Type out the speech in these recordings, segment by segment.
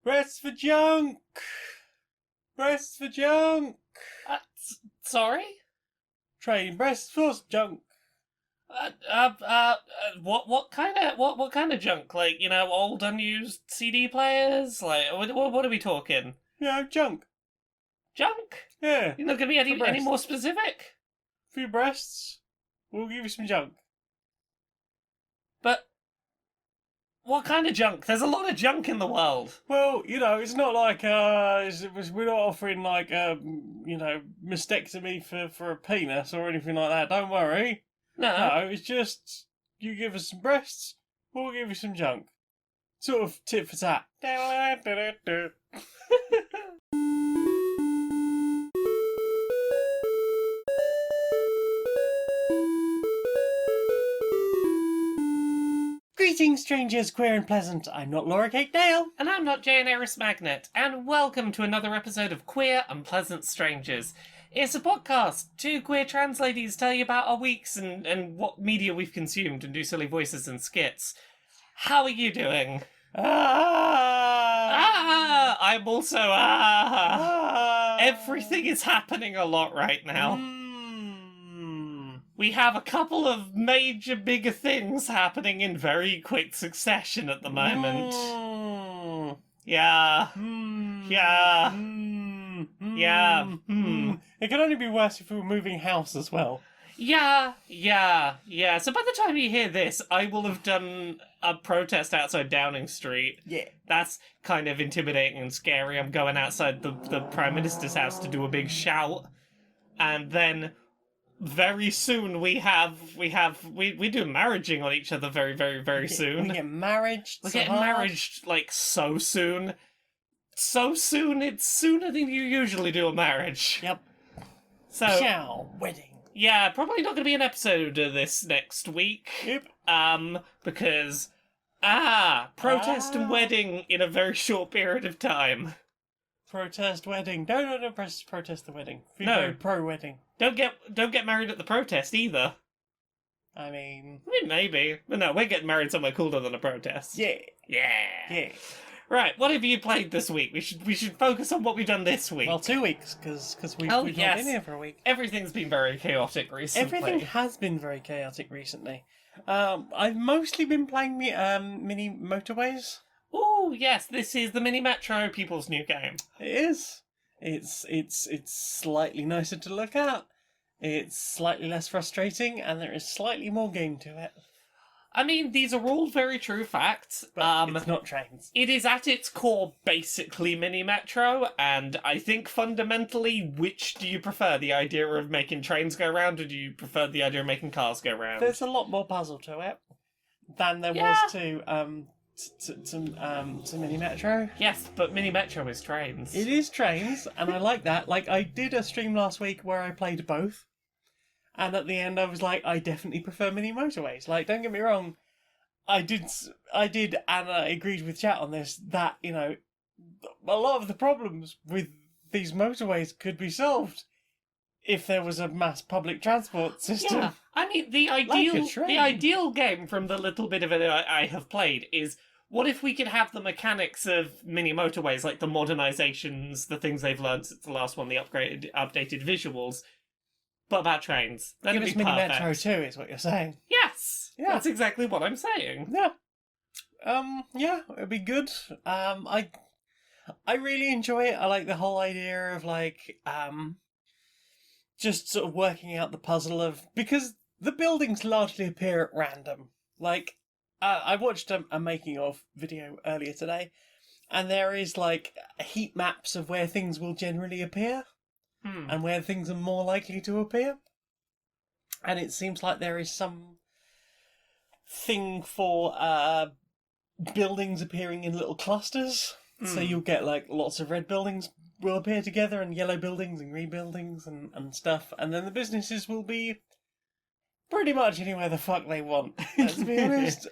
Breasts for junk! Breasts for junk! Sorry? Trading breasts for junk. What kind of junk? Like, old unused CD players? Like, what are we talking? Junk. Junk? Yeah. You're not gonna be any more specific? For your breasts, we'll give you some junk. But what kind of junk? There's a lot of junk in the world. Well, it's not like we're not offering like mastectomy for a penis or anything like that. Don't worry. No, it's just you give us some breasts, we'll give you some junk. Sort of tit for tat. Greetings, strangers, queer and pleasant. I'm not Laura Kate Dale. And I'm not Jane Aerith Magnet, and welcome to another episode of Queer and Pleasant Strangers. It's a podcast. Two queer trans ladies tell you about our weeks and what media we've consumed and do silly voices and skits. How are you doing? I'm also Everything is happening a lot right now. We have a couple of major bigger things happening in very quick succession at the moment. Yeah. It could only be worse if we were moving house as well. Yeah. So by the time you hear this, I will have done a protest outside Downing Street. Yeah. That's kind of intimidating and scary. I'm going outside the Prime Minister's house to do a big shout. And then very soon we do marriaging on each other very, very, very soon. We get married. We're getting married, like, so soon. So soon, it's sooner than you usually do a marriage. Yep. So, wedding. Yeah, probably not going to be an episode of this next week. Yep. Because, protest and wedding in a very short period of time. Protest wedding. No, protest the wedding. No. Pro-wedding. Don't get married at the protest either. I mean, maybe. But no, we're getting married somewhere cooler than a protest. Yeah. Yeah. Right, what have you played this week? We should focus on what we've done this week. Well, 2 weeks, because we've not been here for a week. Everything's been very chaotic recently. Everything has been very chaotic recently. I've mostly been playing mini motorways. Oh yes, this is the Mini Metro People's new game. It is. It's slightly nicer to look at. It's slightly less frustrating, and there is slightly more game to it. I mean, these are all very true facts. But it's not trains. It is at its core basically Mini Metro, and I think fundamentally, which do you prefer? The idea of making trains go round, or do you prefer the idea of making cars go round? There's a lot more puzzle to it than there was to Mini Metro. Yes, but Mini Metro is trains. It is trains, and I like that. Like, I did a stream last week where I played both. And at the end, I was like, I definitely prefer mini motorways. Like, don't get me wrong, I did, and I agreed with chat on this, that, a lot of the problems with these motorways could be solved if there was a mass public transport system. Yeah, I mean, the ideal game from the little bit of it I have played is, what if we could have the mechanics of mini motorways, like the modernizations, the things they've learned since the last one, the updated visuals, but about trains. Give us Mini Metro 2 is what you're saying. Yes! Yeah. That's exactly what I'm saying. Yeah. It'd be good. I really enjoy it. I like the whole idea of, like, just sort of working out the puzzle of... Because the buildings largely appear at random. Like, I watched a making-of video earlier today, and there is, like, heat maps of where things will generally appear. And where things are more likely to appear. And it seems like there is some thing for buildings appearing in little clusters. So you'll get, like, lots of red buildings will appear together, and yellow buildings and green buildings and stuff. And then the businesses will be pretty much anywhere the fuck they want, let's be honest.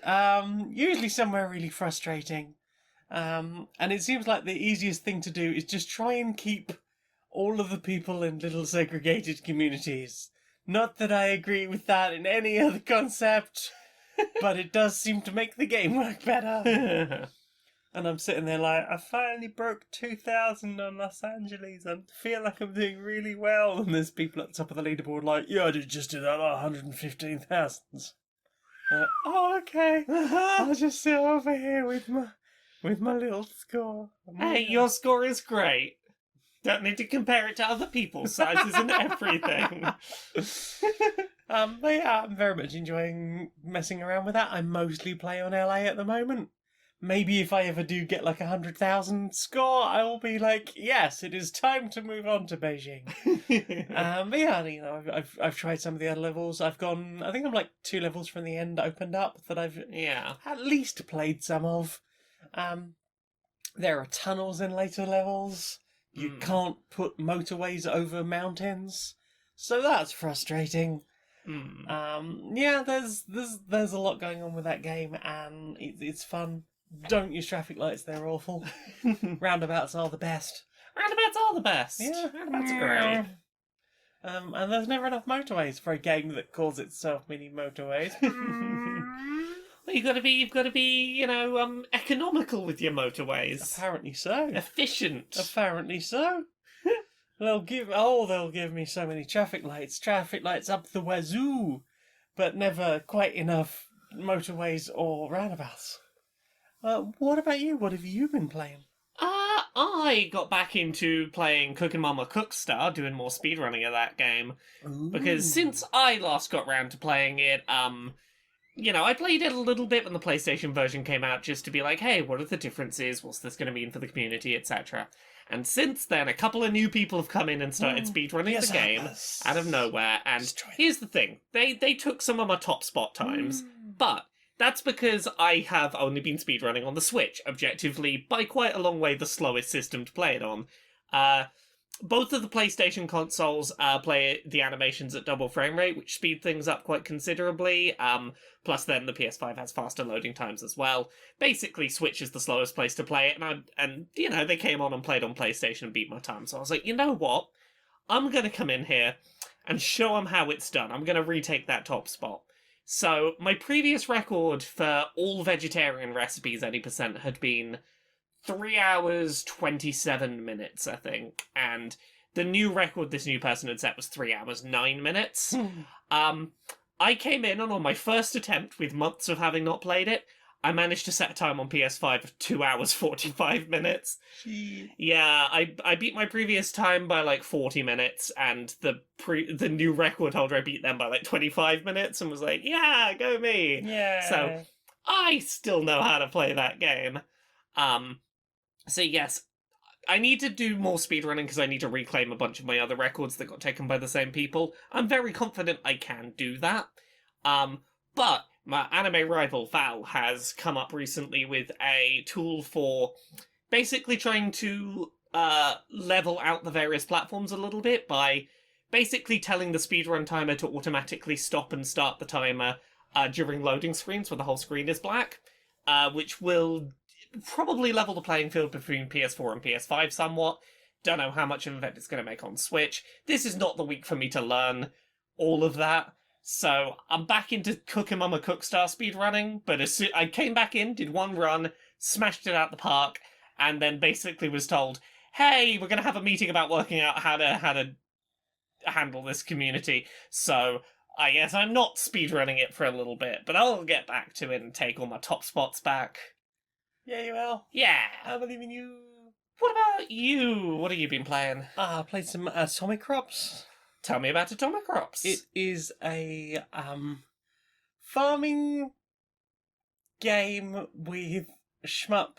Usually somewhere really frustrating. And it seems like the easiest thing to do is just try and keep all of the people in little segregated communities. Not that I agree with that in any other concept, but it does seem to make the game work better. And I'm sitting there like, I finally broke 2,000 on Los Angeles. I feel like I'm doing really well. And there's people at the top of the leaderboard like, yeah, I just did that 115,000. Oh, okay. I'll just sit over here with my little score. Hey, your score is great. Don't need to compare it to other people's sizes and everything. But yeah, I'm very much enjoying messing around with that. I mostly play on LA at the moment. Maybe if I ever do get like 100,000 score, I will be like, yes, it is time to move on to Beijing. But yeah, you know, I've tried some of the other levels. I think I'm like 2 levels from the end opened up that I've at least played some of. There are tunnels in later levels. You can't put motorways over mountains, so that's frustrating. Yeah, there's a lot going on with that game, and it's fun. Don't use traffic lights; they're awful. Roundabouts are the best. Roundabouts are the best. Yeah, roundabouts are great. And there's never enough motorways for a game that calls itself mini motorways. Well, you've got to be, you know, economical with your motorways. Apparently so. Efficient. Apparently so. They'll give me so many traffic lights up the wazoo, but never quite enough motorways or roundabouts. What about you? What have you been playing? I got back into playing Cooking Mama Cookstar, doing more speedrunning of that game. Ooh. Because since I last got round to playing it, you know, I played it a little bit when the PlayStation version came out just to be like, hey, what are the differences? What's this going to mean for the community, etc. And since then, a couple of new people have come in and started speedrunning the game out of nowhere. And here's the thing. They took some of my top spot times, but that's because I have only been speedrunning on the Switch, objectively, by quite a long way the slowest system to play it on. Both of the PlayStation consoles play the animations at double frame rate, which speed things up quite considerably. Plus, then the PS5 has faster loading times as well. Basically, Switch is the slowest place to play it, and you know, they came on and played on PlayStation and beat my time. So I was like, you know what? I'm going to come in here and show them how it's done. I'm going to retake that top spot. So my previous record for all vegetarian recipes, any percent, had been 3 hours, 27 minutes, I think. And the new record this new person had set was 3 hours, 9 minutes. I came in, and on my first attempt, with months of having not played it, I managed to set a time on PS5 of 2 hours, 45 minutes. Yeah, I beat my previous time by like 40 minutes, and the new record holder, I beat them by like 25 minutes, and was like, yeah, go me! Yeah. So, I still know how to play that game. So yes, I need to do more speedrunning because I need to reclaim a bunch of my other records that got taken by the same people. I'm very confident I can do that. But my anime rival Val has come up recently with a tool for basically trying to level out the various platforms a little bit by basically telling the speedrun timer to automatically stop and start the timer during loading screens where the whole screen is black, which will probably level the playing field between PS4 and PS5 somewhat. Don't know how much of an effect it's going to make on Switch. This is not the week for me to learn all of that. So I'm back into Cooking Mama Cookstar speedrunning, but I came back in, did one run, smashed it out the park, and then basically was told, hey, we're going to have a meeting about working out how to handle this community. So I guess I'm not speedrunning it for a little bit, but I'll get back to it and take all my top spots back. Yeah, you will. Yeah. I believe in you. What about you? What have you been playing? I played some Atomic Crops. Tell me about Atomic Crops. It is a farming game with shmup,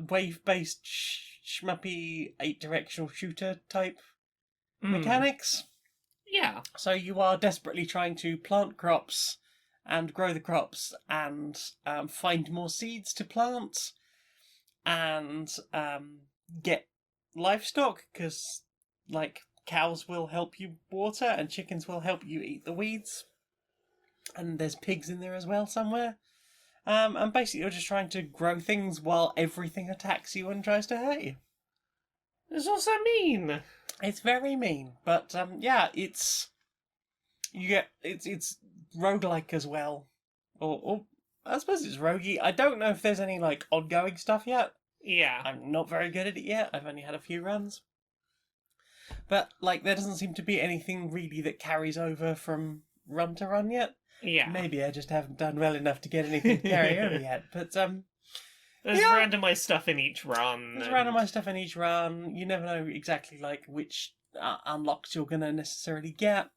wave-based shmuppy 8-directional shooter type mechanics. Yeah. So you are desperately trying to plant crops and grow the crops and find more seeds to plant and get livestock, because like cows will help you water and chickens will help you eat the weeds, and there's pigs in there as well somewhere, and basically you're just trying to grow things while everything attacks you and tries to hurt you. It's also mean. It's very mean, but yeah, it's roguelike as well, or I suppose it's roguey. I don't know if there's any, like, ongoing stuff yet. Yeah. I'm not very good at it yet. I've only had a few runs. But, like, there doesn't seem to be anything really that carries over from run to run yet. Yeah. Maybe I just haven't done well enough to get anything to carry over yet. But, there's randomised stuff in each run. There's randomised stuff in each run. You never know exactly, like, which unlocks you're going to necessarily get.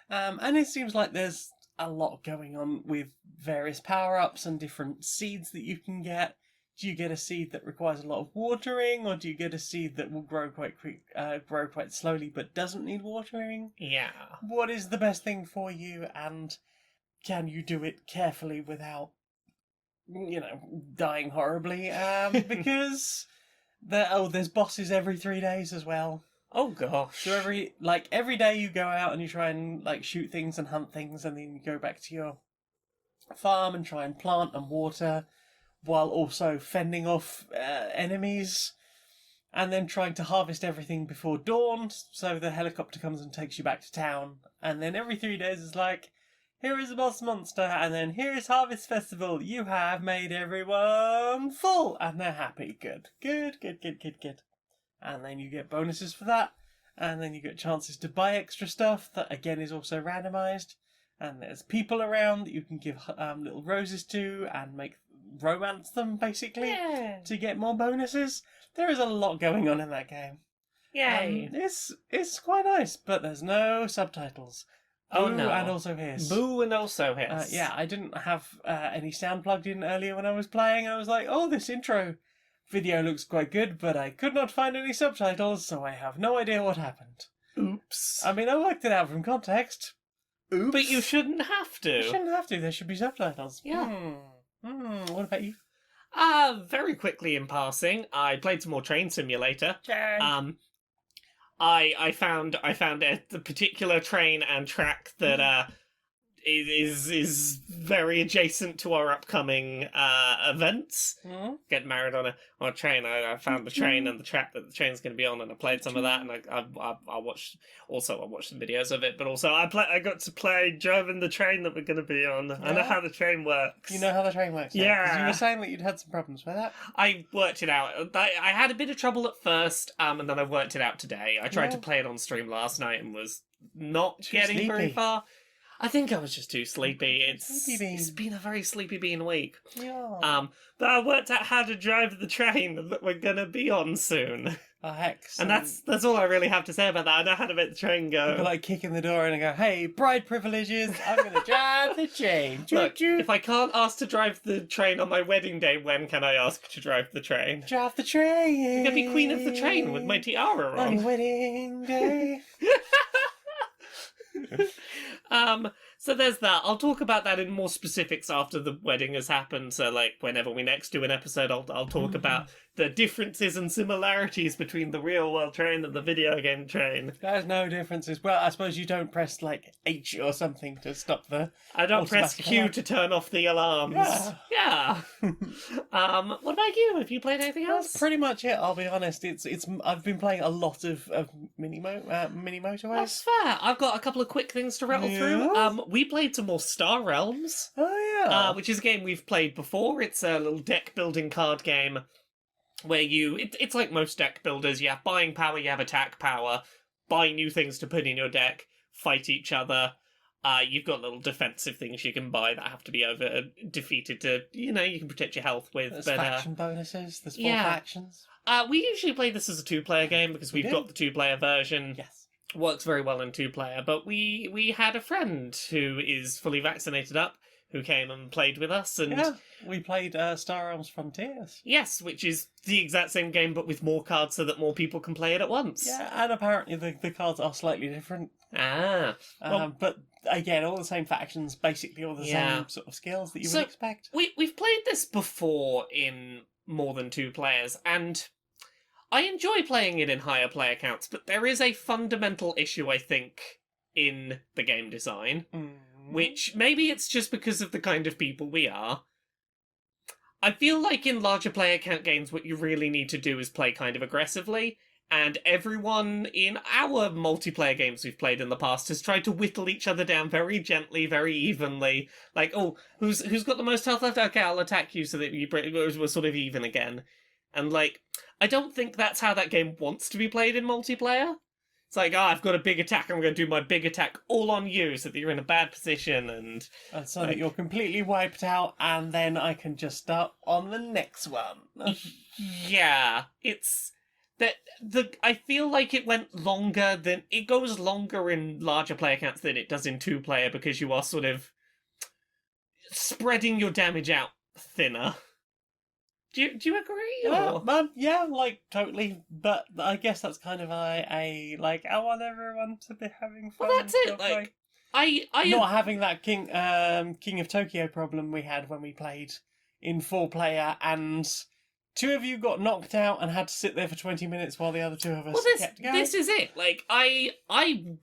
And it seems like there's a lot going on with various power-ups and different seeds that you can get. Do you get a seed that requires a lot of watering, or do you get a seed that will grow grow quite slowly but doesn't need watering? Yeah. What is the best thing for you, and can you do it carefully without, dying horribly? Because there's bosses every 3 days as well. Oh gosh. So every day you go out and you try and like shoot things and hunt things, and then you go back to your farm and try and plant and water, while also fending off enemies, and then trying to harvest everything before dawn, so the helicopter comes and takes you back to town. And then every 3 days is like, here is a boss monster, and then here is Harvest Festival. You have made everyone full, and they're happy. Good. And then you get bonuses for that, and then you get chances to buy extra stuff that again is also randomised. And there's people around that you can give little roses to and romance them, basically, to get more bonuses. There is a lot going on in that game. Yay! It's quite nice, but there's no subtitles. Oh Boo no! And also hiss. Boo and also hiss. Yeah, I didn't have any sound plugged in earlier when I was playing. I was like, oh, this intro video looks quite good, but I could not find any subtitles, so I have no idea what happened. Oops. I mean, I worked it out from context. Oops. But you shouldn't have to. You shouldn't have to. There should be subtitles. Yeah. What about you? Very quickly in passing, I played some more Train Simulator. Train. I found a particular train and track that is very adjacent to our upcoming events. Get married on a train. I found the train and the track that the train's going to be on, and I played some of that, and I watched some videos of it, but also I got to play driving the train that we're going to be on. Yeah. I know how the train works. You know how the train works? Yeah. 'Cause you were saying that you'd had some problems with that. I worked it out. I had a bit of trouble at first, and then I worked it out today. I tried to play it on stream last night and was not getting very far. I think I was just too sleepy. It's been a very sleepy bean week. Yeah. But I worked out how to drive the train that we're gonna be on soon. Oh, heck. And that's all I really have to say about that. I know how to make the train go. You could, like, kick in the door and go, hey, bride privileges, I'm gonna drive the train. Look, if I can't ask to drive the train on my wedding day, when can I ask to drive the train? Drive the train. I'm gonna be queen of the train with my tiara on. On your wedding day. So there's that. I'll talk about that in more specifics after the wedding has happened. So, like, whenever we next do an episode, I'll talk about the differences and similarities between the real world train and the video game train. There's no differences. Well, I suppose you don't press, like, H or something to stop the... I don't press Q alarm. to turn off the alarms. Yeah. What about you? Have you played anything else? That's pretty much it, I'll be honest. I've been playing a lot of mini motorways. That's fair. I've got a couple of quick things to rattle through. We played some more Star Realms. Oh, yeah. Which is a game we've played before. It's a little deck building card game where it's like most deck builders. You have buying power, you have attack power, buy new things to put in your deck, fight each other. You've got little defensive things you can buy that have to be defeated to, you can protect your health with. There's faction bonuses, there's 4 factions. We usually play this as a 2-player game because we've got the 2-player version. Yes. Works very well in 2-player, but we had a friend who is fully vaccinated up who came and played with us, and we played Star Realms Frontiers. Yes, which is the exact same game but with more cards so that more people can play it at once. Yeah, and apparently the cards are slightly different. But again, all the same factions, basically all the same sort of skills that you would expect. We've played this before in more than 2 players, and I enjoy playing it in higher player counts, but there is a fundamental issue, I think, in the game design, which maybe it's just because of the kind of people we are. I feel like in larger player count games, what you really need to do is play kind of aggressively. And everyone in our multiplayer games we've played in the past has tried to whittle each other down very gently, very evenly. Like, oh, who's got the most health left? Okay, I'll attack you so that we're sort of even again. And, like, I don't think that's how that game wants to be played in multiplayer. It's like, I've got a big attack, I'm going to do my big attack all on you so that you're in a bad position, and so that you're completely wiped out, and then I can just start on the next one. Yeah, it's... I feel like it went longer than... It goes longer in larger player counts than it does in two-player, because you are sort of spreading your damage out thinner. Do you agree? Yeah, like, totally. But I guess that's kind of I want everyone to be having fun. Well, that's it. Like, I not having that King of Tokyo problem we had when we played in 4-player, and 2 of you got knocked out and had to sit there for 20 minutes while the other 2 of us kept going. This is it. Like, I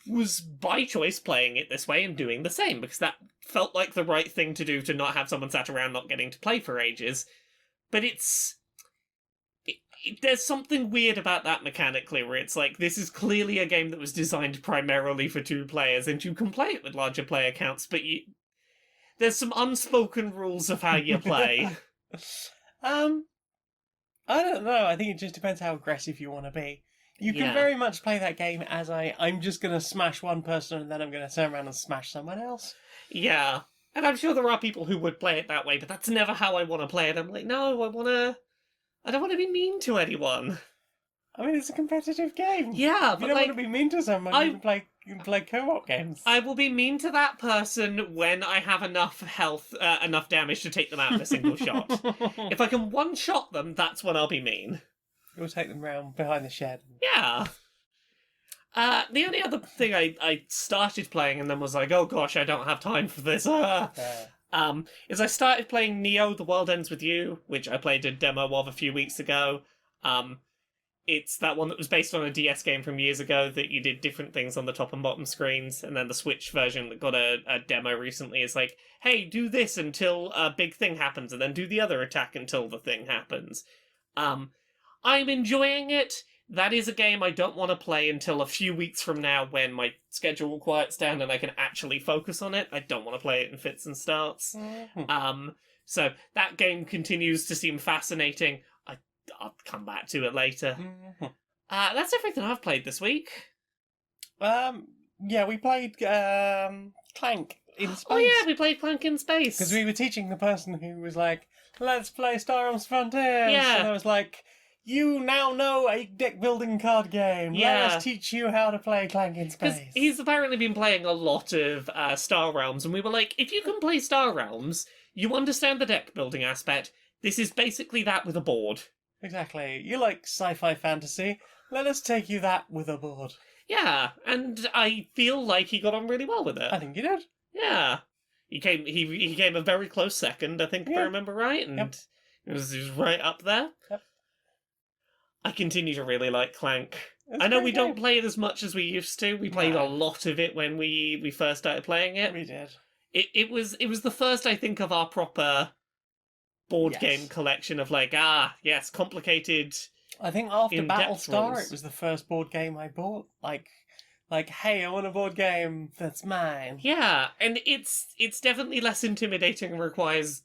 was by choice playing it this way and doing the same, because that felt like the right thing to do, to not have someone sat around not getting to play for ages. But there's something weird about that mechanically, where it's like, this is clearly a game that was designed primarily for 2 players, and you can play it with larger player counts, but there's some unspoken rules of how you play. I don't know. I think it just depends how aggressive you want to be. You can very much play that game as I'm just going to smash one person and then I'm going to turn around and smash someone else. Yeah. And I'm sure there are people who would play it that way, but that's never how I want to play it. I'm like, no, I don't want to be mean to anyone. I mean, it's a competitive game. Yeah, but you don't want to be mean to someone. You can play co-op games. I will be mean to that person when I have enough health, enough damage to take them out in a single shot. If I can one-shot them, that's when I'll be mean. You'll take them round behind the shed. Yeah. The only other thing I started playing and then was like, oh gosh, I don't have time for this, is I started playing Neo: The World Ends With You, which I played a demo of a few weeks ago. It's that one that was based on a DS game from years ago that you did different things on the top and bottom screens, and then the Switch version that got a demo recently is like, hey, do this until a big thing happens, and then do the other attack until the thing happens. I'm enjoying it. That is a game I don't want to play until a few weeks from now when my schedule quiets down and I can actually focus on it. I don't want to play it in fits and starts. Mm-hmm. So that game continues to seem fascinating. I'll come back to it later. Mm-hmm. That's everything I've played this week. Yeah, we played Clank in space. Oh yeah, we played Clank in space. Because we were teaching the person who was like, let's play Star Realms Frontiers. Yeah. And I was like, you now know a deck-building card game. Yeah. Let us teach you how to play Clank in space. Because he's apparently been playing a lot of Star Realms, and we were like, if you can play Star Realms, you understand the deck-building aspect. This is basically that with a board. Exactly. You like sci-fi fantasy. Let us take you that with a board. Yeah, and I feel like he got on really well with it. I think you did. Yeah. He came a very close second, I think, if I remember right, and Yep. he was right up there. Yep. I continue to really like Clank. It's I know a we great don't game. play it as much as we used to. We played a lot of it when we first started playing it. We did. It was the first, I think, of our proper board game collection of like, yes, complicated. I think after in-depth Battlestar, rules. it was the first board game I bought. Like, hey, I want a board game that's mine. Yeah, and it's definitely less intimidating and requires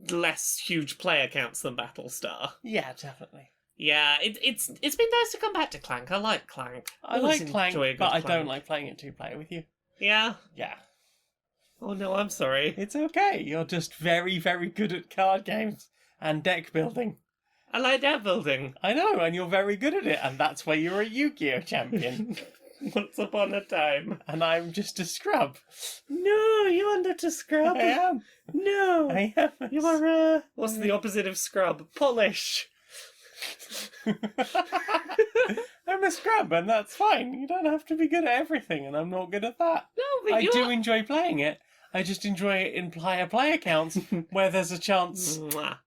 less huge player counts than Battlestar. Yeah, definitely. Yeah, it's been nice to come back to Clank. I like Clank. I Always like Clank, enjoy a good but I Clank. don't like playing it 2-player with you. Yeah? Yeah. Oh no, I'm sorry. It's okay. You're just very, very good at card games and deck building. I like deck building. I know, and you're very good at it, and that's why you're a Yu-Gi-Oh champion. Once upon a time. And I'm just a scrub. No, you are not a scrub. I am. No. I am. You are what's the opposite of scrub? Polish. I'm a scrub, and that's fine. You don't have to be good at everything, and I'm not good at that. No, but I do enjoy playing it. I just enjoy it in higher player counts where there's a chance Mwah.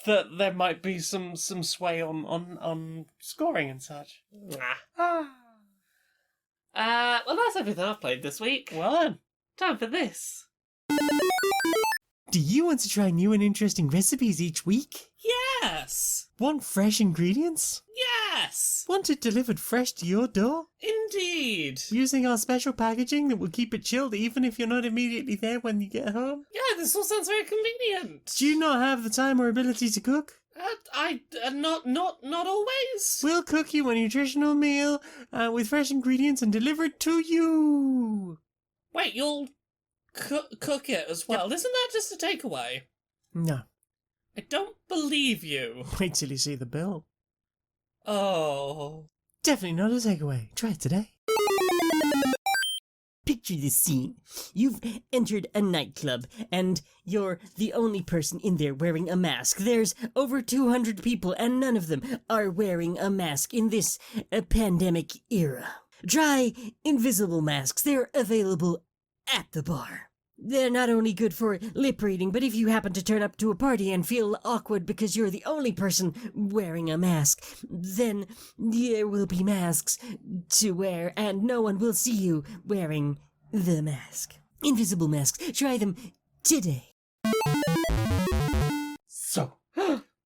that there might be some sway on scoring and such. Mwah. Well, that's everything I've played this week. Well then. Time for this. Do you want to try new and interesting recipes each week? Yes! Want fresh ingredients? Yes! Want it delivered fresh to your door? Indeed! Using our special packaging that will keep it chilled even if you're not immediately there when you get home? Yeah, this all sounds very convenient. Do you not have the time or ability to cook? Not always. We'll cook you a nutritional meal with fresh ingredients and deliver it to you. Wait, you'll cook it as well? Yep. Isn't that just a takeaway? No. I don't believe you. Wait till you see the bill. Oh. Definitely not a takeaway. Try it today. Picture this scene. You've entered a nightclub, and you're the only person in there wearing a mask. There's over 200 people, and none of them are wearing a mask in this pandemic era. Try invisible masks. They're available at the bar. They're not only good for lip reading, but if you happen to turn up to a party and feel awkward because you're the only person wearing a mask, then there will be masks to wear and no one will see you wearing the mask. Invisible masks. Try them today. So,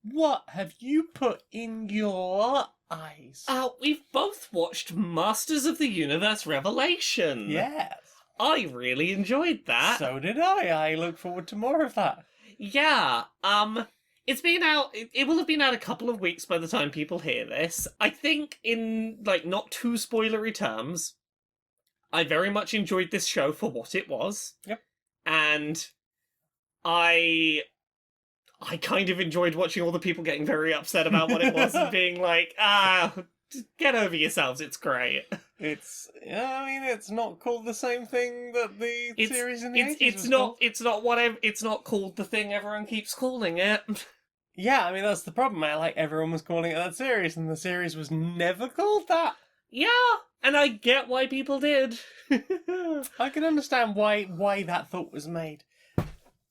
what have you put in your eyes? We've both watched Masters of the Universe Revelation. Yes. I really enjoyed that. So did I. I look forward to more of that. Yeah, it's been out, it will have been out a couple of weeks by the time people hear this. I think in, not too spoilery terms, I very much enjoyed this show for what it was. Yep. And I kind of enjoyed watching all the people getting very upset about what it was and being like, get over yourselves, it's great. It's not called the same thing that the series in the 80s it's was not called. It's not called the thing everyone keeps calling it. Yeah, that's the problem. Everyone was calling it that series, and the series was never called that. Yeah, and I get why people did. I can understand why that thought was made.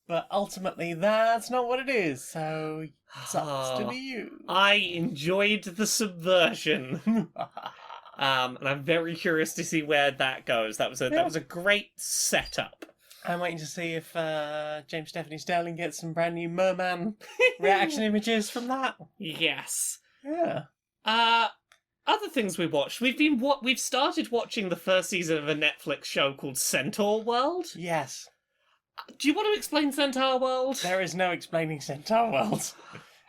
But ultimately, that's not what it is, so sucks to be you. I enjoyed the subversion. And I'm very curious to see where that goes. That was a great setup. I'm waiting to see if James Stephanie Sterling gets some brand new Merman reaction images from that. Yes. Yeah. Other things we watched. We've started watching the first season of a Netflix show called Centaurworld. Yes. Do you want to explain Centaurworld? There is no explaining Centaurworld.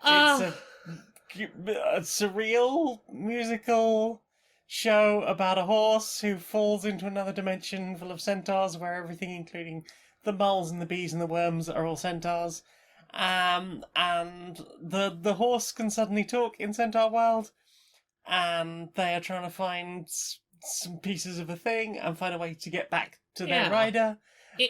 It's a surreal musical show about a horse who falls into another dimension full of centaurs where everything, including the moles and the bees and the worms, are all centaurs. And the horse can suddenly talk in Centaurworld, and they are trying to find some pieces of a thing and find a way to get back to their rider.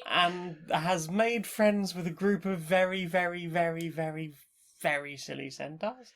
And has made friends with a group of very, very, very, very, very silly centaurs.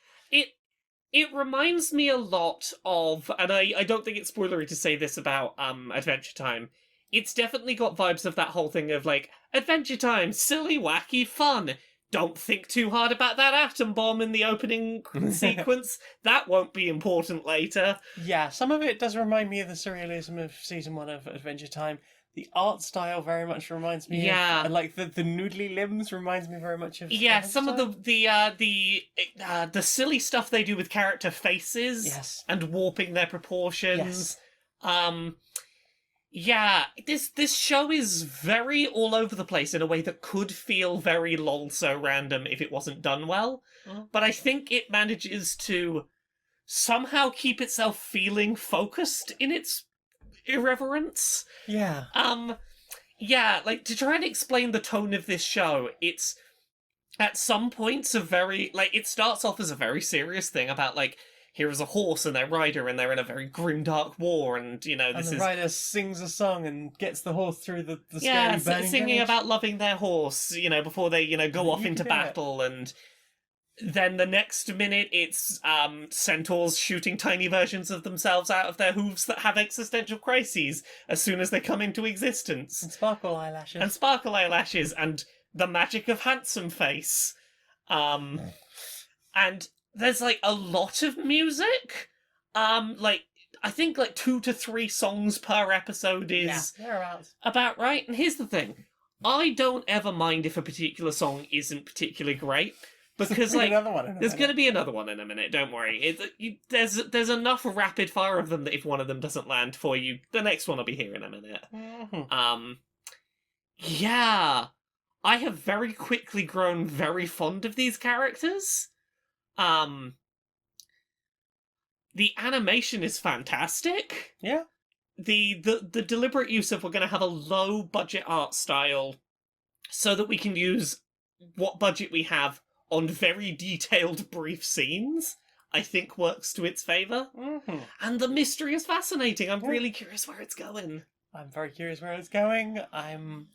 It reminds me a lot of, and I don't think it's spoilery to say this about Adventure Time, it's definitely got vibes of that whole thing of Adventure Time, silly, wacky, fun. Don't think too hard about that atom bomb in the opening sequence. That won't be important later. Yeah, some of it does remind me of the surrealism of season 1 of Adventure Time. The art style very much reminds me of... the noodly limbs reminds me very much of... Yeah, some of the silly stuff they do with character faces and warping their proportions. Yes. This show is very all over the place in a way that could feel very lol so random if it wasn't done well. But I think it manages to somehow keep itself feeling focused in its irreverence. Yeah. To try and explain the tone of this show, it's at some points a very, it starts off as a very serious thing about, here is a horse and their rider, and they're in a very grim, dark war, and, the rider sings a song and gets the horse through the scary burning singing village. about loving their horse, before they, go off into battle, and then the next minute it's centaurs shooting tiny versions of themselves out of their hooves that have existential crises as soon as they come into existence. And sparkle eyelashes. And the magic of handsome face. And there's a lot of music. I think 2 to 3 songs per episode is about right. And here's the thing. I don't ever mind if a particular song isn't particularly great, Because another one there's going to be another one in a minute. Don't worry. There's enough rapid fire of them that if one of them doesn't land for you, the next one will be here in a minute. Mm-hmm. Yeah, I have very quickly grown very fond of these characters. The animation is fantastic. Yeah. The deliberate use of we're going to have a low budget art style so that we can use what budget we have on very detailed brief scenes, I think works to its favour. Mm-hmm. And the mystery is fascinating. I'm really curious where it's going. I'm very curious where it's going. I'm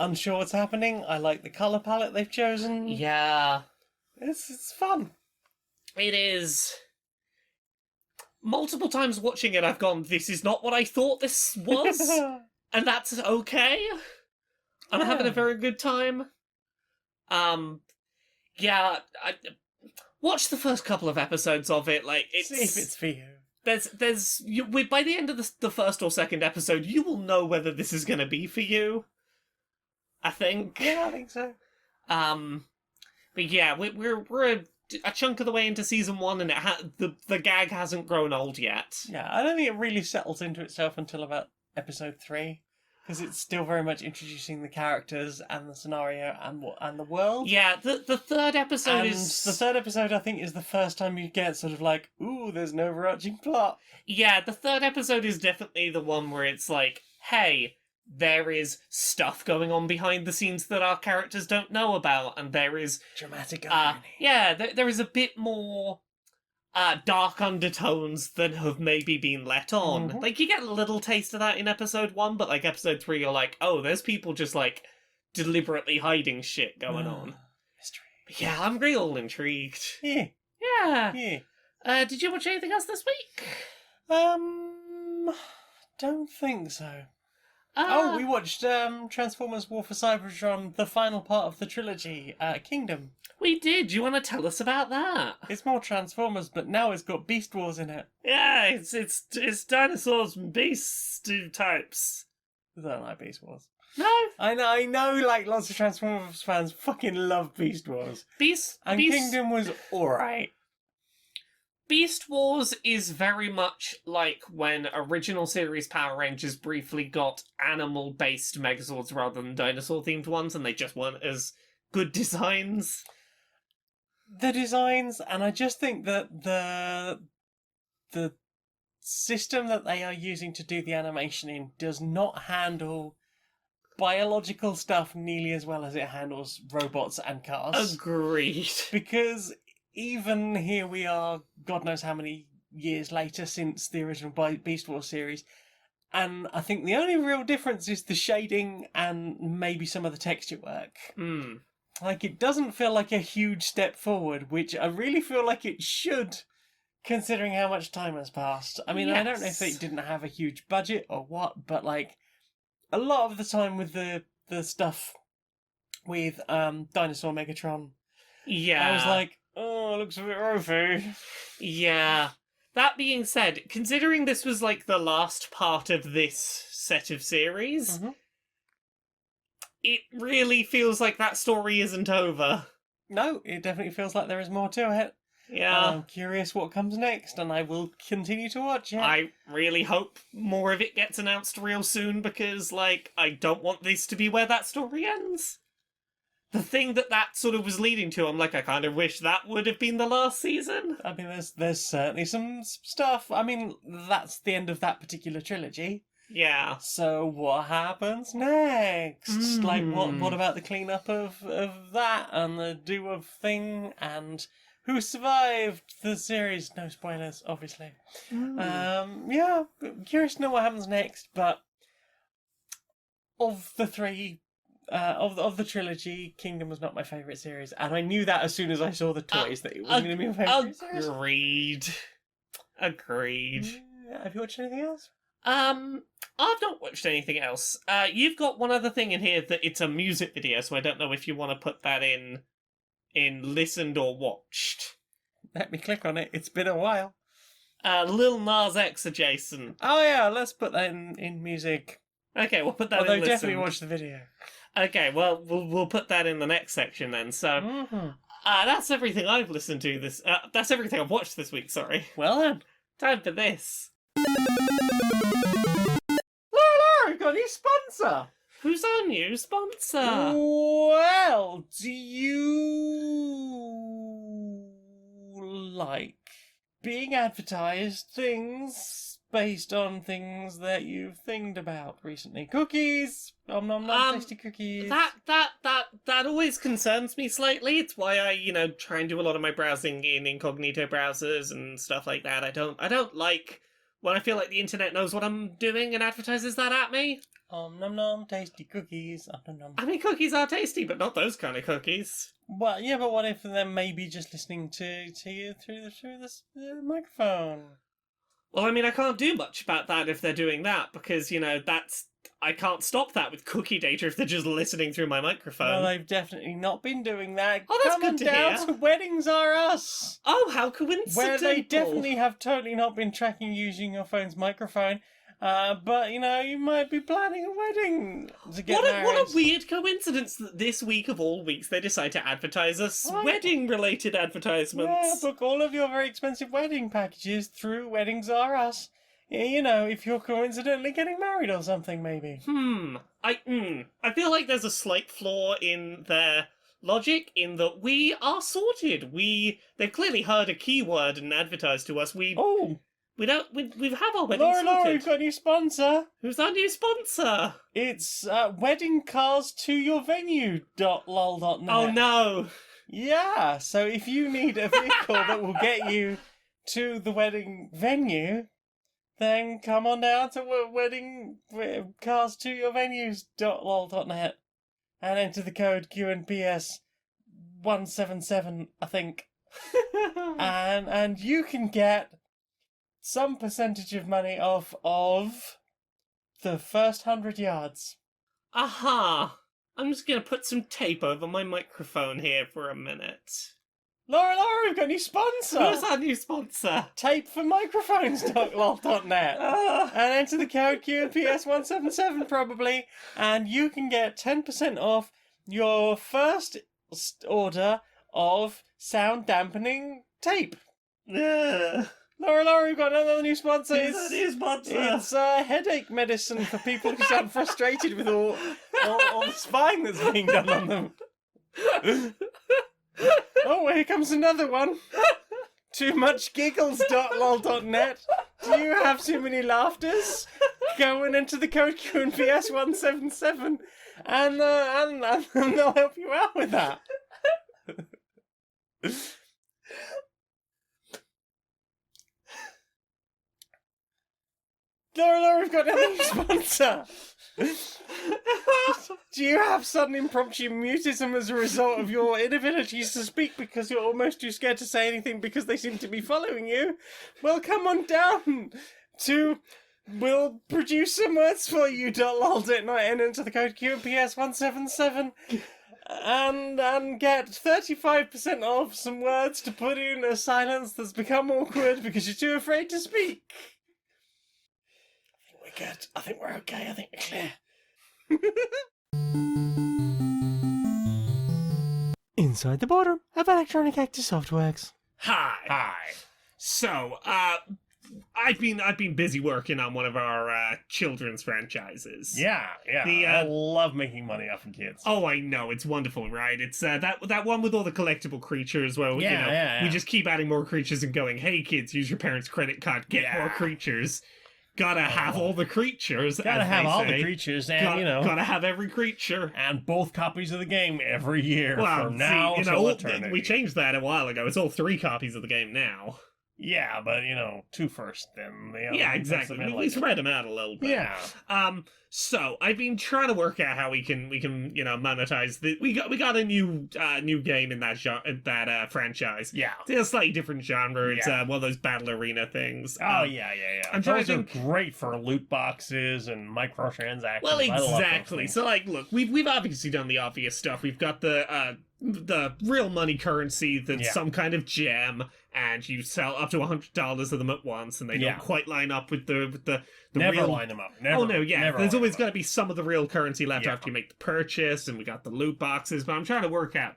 unsure what's happening. I like the colour palette they've chosen. Yeah. It's fun. It is. Multiple times watching it, I've gone, this is not what I thought this was. And that's okay. I'm having a very good time. Yeah, I watch the first couple of episodes of it. Like, see if it's for you. By the end of the first or second episode, you will know whether this is going to be for you. I think. Yeah, I think so. But yeah, we're a chunk of the way into season 1, and the gag hasn't grown old yet. Yeah, I don't think it really settles into itself until about episode 3. Because it's still very much introducing the characters and the scenario and the world. Yeah, the third episode The third episode, I think, is the first time you get sort of like, ooh, there's an overarching plot. Yeah, the third episode is definitely the one where it's like, hey, there is stuff going on behind the scenes that our characters don't know about, and there is... dramatic irony. Yeah, there is a bit more... dark undertones than have maybe been let on. Mm-hmm. Like, you get a little taste of that in episode 1, but, like, episode 3, you're like, oh, there's people just, like, deliberately hiding shit going on. Mystery. But yeah, I'm real intrigued. Yeah. Yeah. Yeah. Did you watch anything else this week? Don't think so. Oh, We watched Transformers War for Cybertron, the final part of the trilogy, Kingdom. we did. Do you want to tell us about that? It's more Transformers, but now it's got Beast Wars in it. Yeah, it's dinosaurs and beast types. I don't like Beast Wars. No, I know, like, lots of Transformers fans fucking love Beast Wars. And Kingdom was alright. Beast Wars is very much like when original series Power Rangers briefly got animal-based Megazords rather than dinosaur-themed ones, and they just weren't as good designs. The designs, and I just think that the system that they are using to do the animation in does not handle biological stuff nearly as well as it handles robots and cars. Agreed. Because even here we are, God knows how many years later since the original Beast Wars series, and I think the only real difference is the shading and maybe some of the texture work. Like, it doesn't feel like a huge step forward, which I really feel like it should, considering how much time has passed. I mean, I don't know if it didn't have a huge budget or what, but, like, a lot of the time with the stuff with Dinosaur Megatron, Yeah. I was like, oh, it looks a bit roughy. Yeah. That being said, considering this was like the last part of this set of series, it really feels like that story isn't over. No, it definitely feels like there is more to it. Yeah. I'm curious what comes next, and I will continue to watch it. I really hope more of it gets announced real soon, because, like, I don't want this to be where that story ends. The thing that sort of was leading to, I'm like, I kind of wish that would have been the last season. I mean, there's certainly some stuff. I mean, that's the end of that particular trilogy. Yeah. So what happens next? Like, what about the cleanup of that and the do-of thing and who survived the series? No spoilers, obviously. Yeah, curious to know what happens next. But of the three, of the trilogy, Kingdom was not my favourite series, and I knew that as soon as I saw the toys that it wasn't going to be my favourite series. Agreed. Have you watched anything else? I've not watched anything else. You've got one other thing in here that it's a music video, so I don't know if you want to put that in listened or watched. Let me click on it. It's been a while. Lil Nas X adjacent. Oh yeah, let's put that in music. Okay, we'll put that Although in listened. definitely watch the video. Okay, well, we'll put that in the next section then. So, That's everything I've listened to this. That's everything I've watched this week. Sorry. Well then. Time for this. Laura, we've got a new sponsor. Who's our new sponsor? Well, do you like being advertised things based on things that you've thinked about recently? Cookies, nom nom nom, tasty cookies. That always concerns me slightly. It's why I, try and do a lot of my browsing in incognito browsers and stuff like that. I don't like when I feel like the internet knows what I'm doing and advertises that at me. Nom nom, tasty cookies. Nom nom. I mean, cookies are tasty, but not those kind of cookies. Well, yeah, but what if they're maybe just listening to you through this microphone? Well, I mean, I can't do much about that if they're doing that, because, I can't stop that with cookie data if they're just listening through my microphone. Well, they've definitely not been doing that. Oh, that's Come on good to down hear. to Weddings Are Us! Oh, how coincidental! Where they definitely have totally not been tracking using your phone's microphone. But, you might be planning a wedding to get married. What a weird coincidence that this week of all weeks they decide to advertise us wedding-related advertisements. Yeah, book all of your very expensive wedding packages through Weddings Are Us. If you're coincidentally getting married or something, maybe. I feel like there's a slight flaw in their logic in that we are sorted. They've clearly heard a keyword and advertised to us. We have our wedding sorted. Laura, we've got a new sponsor. Who's our new sponsor? It's weddingcarstoyourvenue.lol.net. Oh no. Yeah, so if you need a vehicle that will get you to the wedding venue, then come on down to weddingcarstoyourvenues.lol.net and enter the code Q&PS 177, I think. and you can get some percentage of money off of the first 100 yards. Aha! I'm just gonna put some tape over my microphone here for a minute. Laura, we've got a new sponsor! Who's our new sponsor? Tapeformicrophones.lol.net and enter the code Q&PS 177 probably, and you can get 10% off your first order of sound dampening tape. Laura, we've got another new sponsor. It's headache medicine for people who sound frustrated with all the spying that's being done on them. Oh, here comes another one. TooMuchGiggles.lol.net. Do you have too many laughters? Go and enter the code Q&PS 177 and they'll help you out with that. Laura, we've got another new sponsor. Do you have sudden impromptu mutism as a result of your inabilities to speak because you're almost too scared to say anything because they seem to be following you? Well, come on down to we'll produce some words for you.lol.net and enter the code Q&PS 177 and get 35% off some words to put in a silence that's become awkward because you're too afraid to speak. I think we're good. I think we're okay. I think we're clear. Inside the bottom of Electronic Actor Softworks. Hi. So, I've been busy working on one of our children's franchises. Yeah. I love making money off of kids. Oh, I know, it's wonderful, right? It's that one with all the collectible creatures where we just keep adding more creatures and going, hey kids, use your parents' credit card, get more creatures. Gotta have all the creatures. Gotta have all the creatures, and gotta have every creature, and both copies of the game every year from now till eternity. We changed that a while ago. It's all 3 copies of the game now. Yeah, but 2 first, then the other. Yeah, exactly. We spread them out a little bit. Yeah. So I've been trying to work out how we can monetize the. We got a new game in that franchise. Yeah, it's a slightly different genre. It's one of those battle arena things. Yeah. Those are great for loot boxes and microtransactions. Well, exactly. So look, we've obviously done the obvious stuff. We've got the real money currency that's some kind of gem, and you sell up to $100 of them at once, and they don't quite line up with the never real... line them up. Never. Oh no, yeah. Never There's always got to be some of the real currency left after you make the purchase, and we got the loot boxes. But I'm trying to work out,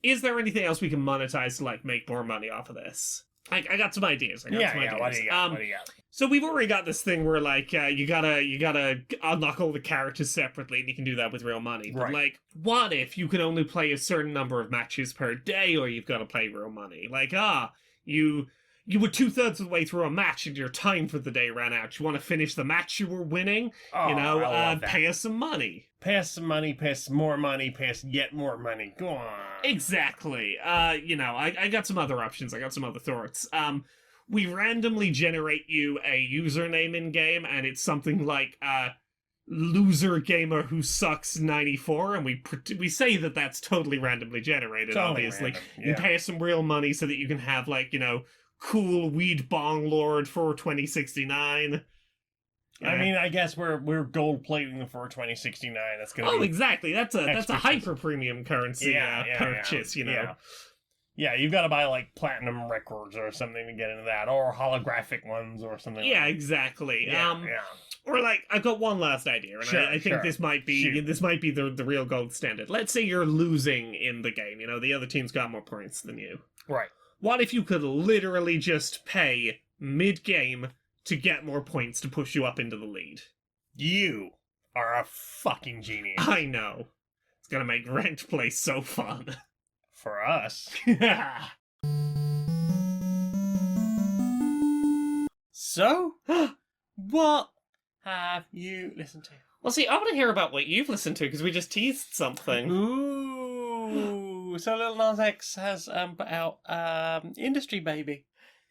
is there anything else we can monetize to, like, make more money off of this? I got some ideas. What do you got? So we've already got this thing where, like, you gotta unlock all the characters separately, and you can do that with real money. But, like, what if you can only play a certain number of matches per day, or you've got to pay real money? Like, you were 2/3 of the way through a match and your time for the day ran out. You want to finish the match you were winning? Pay us some money. Pay us some money, pay us more money, pay us yet more money. Go on. Exactly. I got some other options. I got some other thoughts. We randomly generate you a username in game, and it's something like loser gamer who sucks 94, and we say that that's totally randomly generated. Obviously, you pay us some real money so that you can have, like, cool weed bong lord for 2069. I mean, I guess we're gold plating for 2069. That's gonna be exactly. That's a hyper premium currency purchase. Yeah, you've got to buy, like, platinum records or something to get into that, or holographic ones or something. Yeah, exactly. Or, like, I've got one last idea, and I think this might be the real gold standard. Let's say you're losing in the game. The other team's got more points than you. Right. What if you could literally just pay mid-game to get more points to push you up into the lead? You are a fucking genius. I know. It's gonna make ranked play so fun. For us. So, what have you listened to? Well, see, I want to hear about what you've listened to, because we just teased something. Ooh. So Lil Nas X has put out Industry Baby.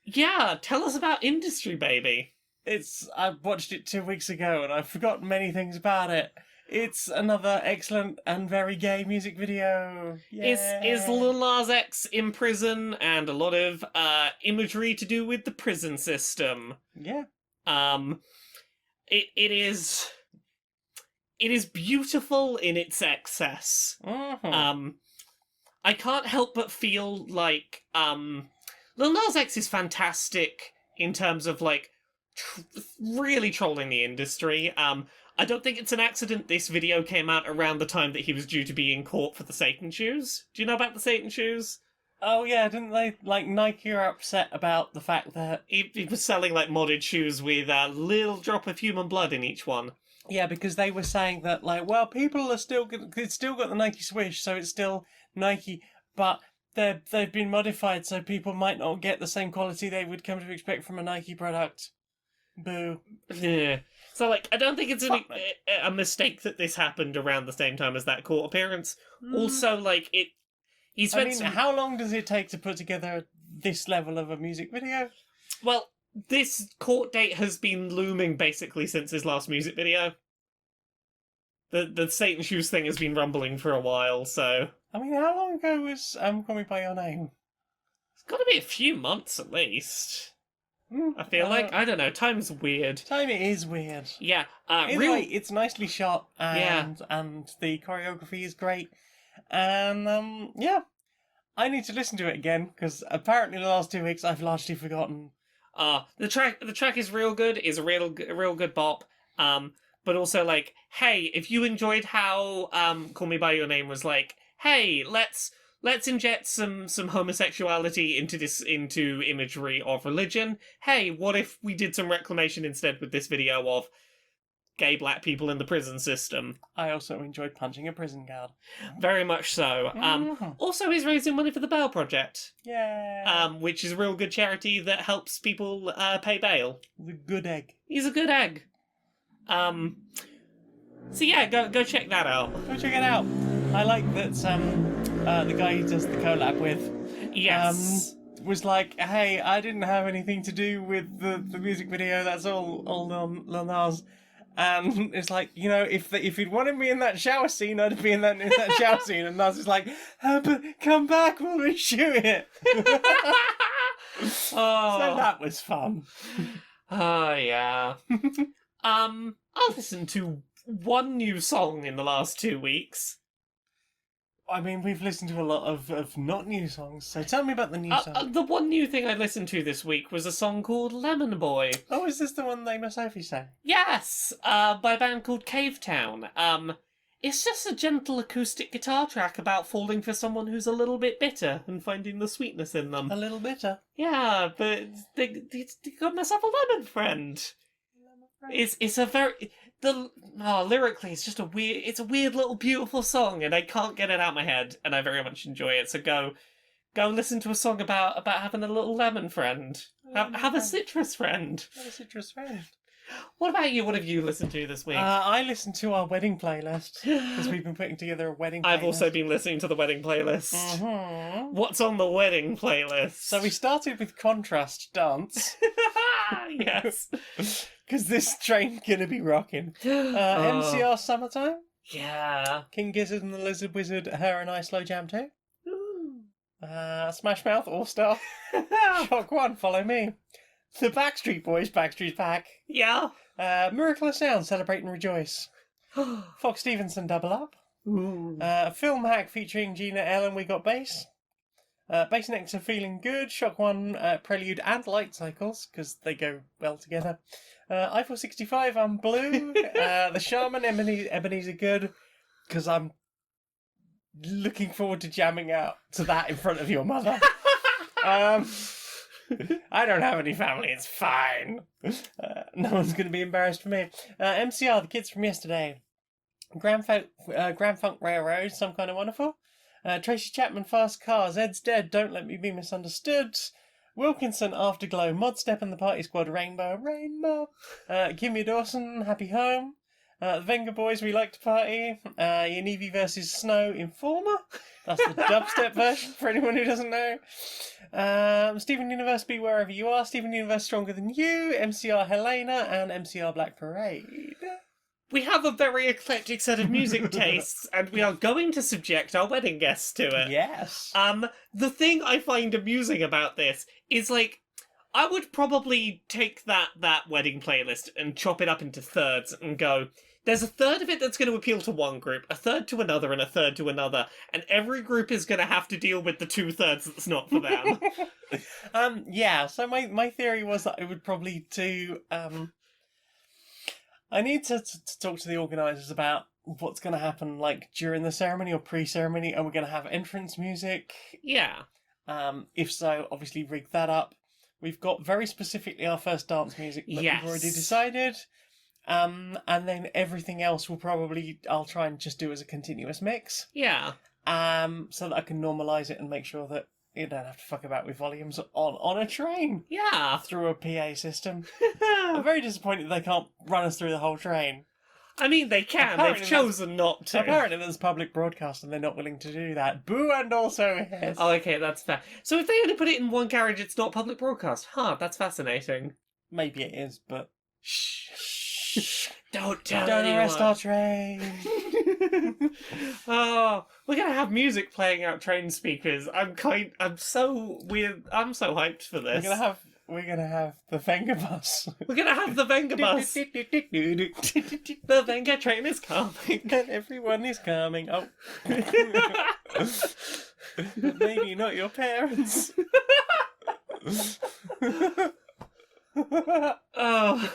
Yeah, tell us about Industry Baby. I watched it 2 weeks ago, and I've forgotten many things about it. It's another excellent and very gay music video. Is Lil Nas X in prison, and a lot of imagery to do with the prison system. Yeah. It is beautiful in its excess. Mm-hmm. I can't help but feel like Lil Nas X is fantastic in terms of, like, really trolling the industry. I don't think it's an accident this video came out around the time that he was due to be in court for the Satan shoes. Do you know about the Satan shoes? Oh yeah, didn't they, like, Nike are upset about the fact that he was selling, like, modded shoes with a little drop of human blood in each one. Yeah, because they were saying that, like, well, people are still it's still got the Nike swish, so it's still Nike, but they've been modified so people might not get the same quality they would come to expect from a Nike product. Boo. Yeah. So, like, I don't think it's a mistake that this happened around the same time as that court appearance. Also, like, how long does it take to put together this level of a music video? Well, this court date has been looming basically since his last music video. The Satan Shoes thing has been rumbling for a while, so... I mean, how long ago was Call Me By Your Name? It's got to be a few months at least. I feel like, I don't know, time's weird. Time is weird. Yeah. Anyway, it's nicely shot, and the choreography is great. And, yeah. I need to listen to it again, because apparently the last 2 weeks I've largely forgotten. The track is real good, is a real good bop. But also, like, hey, if you enjoyed how Call Me By Your Name was like, hey, let's inject some homosexuality into imagery of religion. Hey, what if we did some reclamation instead with this video of gay black people in the prison system? I also enjoyed punching a prison guard. Very much so. Also, he's raising money for the Bail Project. Yeah. Which is a real good charity that helps people pay bail. The good egg. He's a good egg. So yeah, go check that out. Go check it out. I like that the guy he does the collab with yes was like, hey, I didn't have anything to do with the music video, that's all Lil Nas. And it's like, if he'd wanted me in that shower scene, I'd be in that shower scene. And Nas is like, but come back, we'll reshoot it. So that was fun. Oh, yeah. I'll listen to one new song in the last 2 weeks. I mean, we've listened to a lot of not new songs, so tell me about the new song. The one new thing I listened to this week was a song called Lemon Boy. Oh, is this the one Lame Sophie sang? Yes! By a band called Cave Town. It's just a gentle acoustic guitar track about falling for someone who's a little bit bitter and finding the sweetness in them. A little bitter. Yeah, but they got myself a lemon friend. It's a very lyrically it's just a weird little beautiful song, and I can't get it out of my head, and I very much enjoy it. So go listen to a song about having a little lemon friend. Have a citrus friend. Have a citrus friend. What about you? What have you listened to this week? I listened to our wedding playlist because we've been putting together a wedding playlist. I've also been listening to the wedding playlist. Mm-hmm. What's on the wedding playlist? So we started with Contrast Dance. Yes. Because this train's going to be rocking. MCR Summertime. Yeah. King Gizzard and the Lizard Wizard, Her and I Slow Jam 2. Smash Mouth All Star. Shock 1, Follow Me. The Backstreet Boys, Backstreet's Back. Yeah. Miracle of Sound, Celebrate and Rejoice. Fox Stevenson, Double Up. Ooh. Film Hack featuring Gina Ellen, We Got Bass. Bass Necks are Feeling Good, Shock 1, Prelude and Light Cycles, because they go well together. Eiffel 65, I'm Blue. The Shaman, Ebenezer Good, because I'm looking forward to jamming out to that in front of your mother. I don't have any family, it's fine. No one's going to be embarrassed for me. MCR, The Kids from Yesterday. Grand Funk Railroad, Some Kind of Wonderful. Tracy Chapman, Fast Cars. Ed's Dead, Don't Let Me Be Misunderstood. Wilkinson, Afterglow. Modstep and the Party Squad, Rainbow. Kimmy Dawson, Happy Home. The Venga Boys, We Like to Party. Yanivi vs. Snow, Informer. That's the dubstep version for anyone who doesn't know. Steven Universe, Be Wherever You Are. Steven Universe, Stronger Than You. MCR Helena and MCR Black Parade. We have a very eclectic set of music tastes, and we are going to subject our wedding guests to it. Yes. The thing I find amusing about this is, like, I would probably take that wedding playlist and chop it up into thirds and go, there's a third of it that's going to appeal to one group, a third to another, and a third to another, and every group is going to have to deal with the 2/3 that's not for them. Yeah, so my theory was that I would probably do... I need to talk to the organisers about what's going to happen, like, during the ceremony or pre-ceremony. Are we going to have entrance music? Yeah. If so, obviously rig that up. We've got very specifically our first dance music that Yes. we've already decided. And then everything else I'll try and just do as a continuous mix. Yeah. So that I can normalise it and make sure that you don't have to fuck about with volumes on a train. Yeah. Through a PA system. I'm very disappointed they can't run us through the whole train. I mean, they can. Apparently They've chosen not to. Apparently there's public broadcast and they're not willing to do that. Boo and also hiss. Oh, okay, that's fair. So if they only put it in one carriage, it's not public broadcast. Huh, that's fascinating. Maybe it is, but... Shh. Don't tell Don't anyone. arrest our train. Oh, we're gonna have music playing out train speakers. I'm so weird. I'm so hyped for this. We're gonna have the Venga bus. We're gonna have the Venga bus. The Venga train is coming. And everyone is coming. Oh. But maybe not your parents. Oh.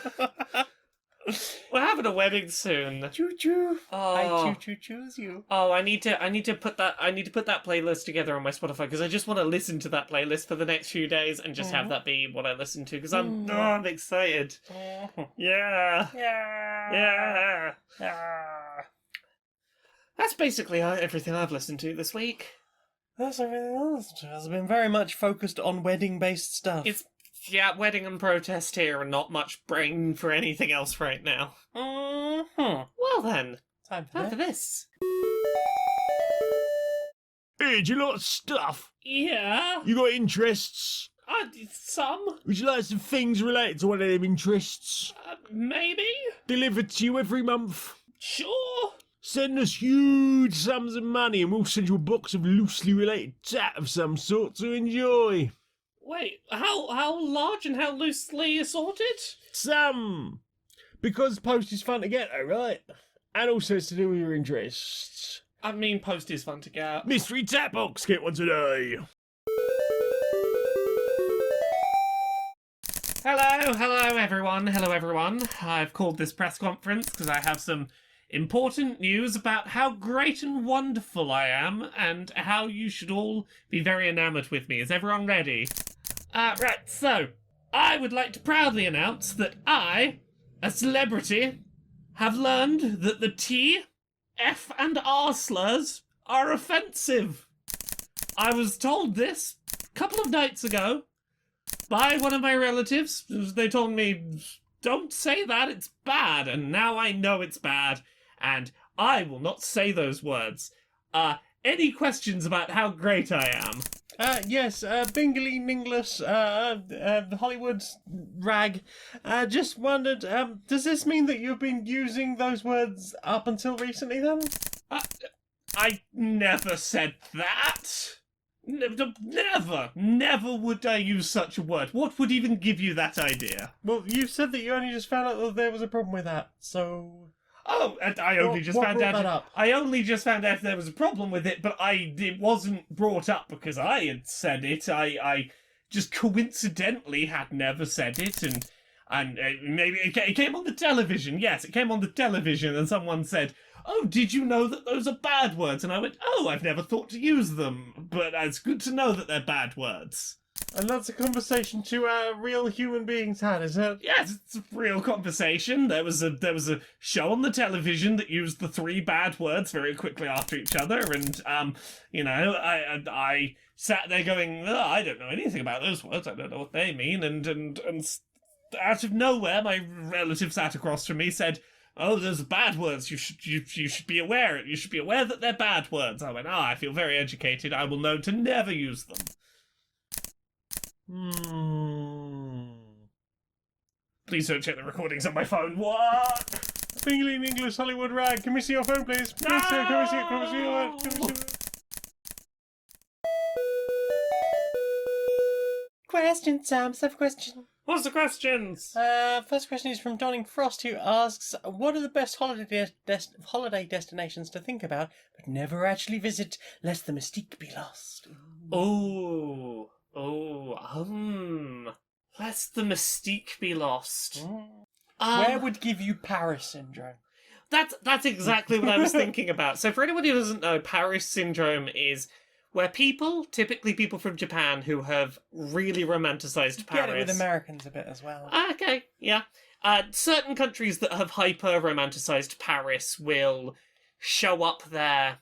We're having a wedding soon. Choo choo. Oh. I choo choose you. Oh, I need to put that playlist together on my Spotify because I just want to listen to that playlist for the next few days and just have that be what I listen to because I'm excited. Yeah. That's basically everything I've listened to this week. That's everything else. Has been very much focused on wedding-based stuff. Yeah, wedding and protest here and not much brain for anything else right now. Mm-hmm. Well then, time for this. Hey, do you like stuff? Yeah. You got interests? Some. Would you like some things related to one of them interests? Maybe. Delivered to you every month? Sure. Send us huge sums of money and we'll send you a box of loosely related tat of some sort to enjoy. Wait, how large and how loosely assorted? Some. Because post is fun to get though, right? And also it's to do with your interests. I mean, post is fun to get. Mystery tat box, get one today. Hello everyone. I've called this press conference because I have some important news about how great and wonderful I am, and how you should all be very enamoured with me. Is everyone ready? Right, so, I would like to proudly announce that I, a celebrity, have learned that the T, F, and R slurs are offensive. I was told this a couple of nights ago by one of my relatives. They told me, don't say that, it's bad, and now I know it's bad, and I will not say those words. Any questions about how great I am? Yes, Bingley Ningless, Hollywood rag, just wondered, does this mean that you've been using those words up until recently then? I never said that. Never would I use such a word. What would even give you that idea? Well, you said that you only just found out that there was a problem with that, so... Oh, and I only just found out. I only just found out there was a problem with it, but it wasn't brought up because I had said it. I just coincidentally had never said it, and maybe it came on the television. Yes, it came on the television, and someone said, "Oh, did you know that those are bad words?" And I went, "Oh, I've never thought to use them, but it's good to know that they're bad words." And that's a conversation two real human beings had, is it? Yes, it's a real conversation. There was a show on the television that used the three bad words very quickly after each other, and I sat there going, oh, I don't know anything about those words. I don't know what they mean, and out of nowhere, my relative sat across from me said, "Oh, those are bad words. You should be aware. You should be aware that they're bad words." I went, I feel very educated. I will know to never use them. Please don't check the recordings on my phone. What? Bingley in English Hollywood rag. Can we see your phone, please? No! Can we see it? Question, Sam. Let's have a question. What's the questions? First question is from Donning Frost, who asks, what are the best holiday destinations to think about, but never actually visit, lest the mystique be lost? Lest the mystique be lost. Where would give you Paris syndrome? That's exactly what I was thinking about. So for anyone who doesn't know, Paris syndrome is where people, typically people from Japan, who have really romanticized Paris. Get it with Americans a bit as well. Okay, yeah. Certain countries that have hyper-romanticized Paris will show up there,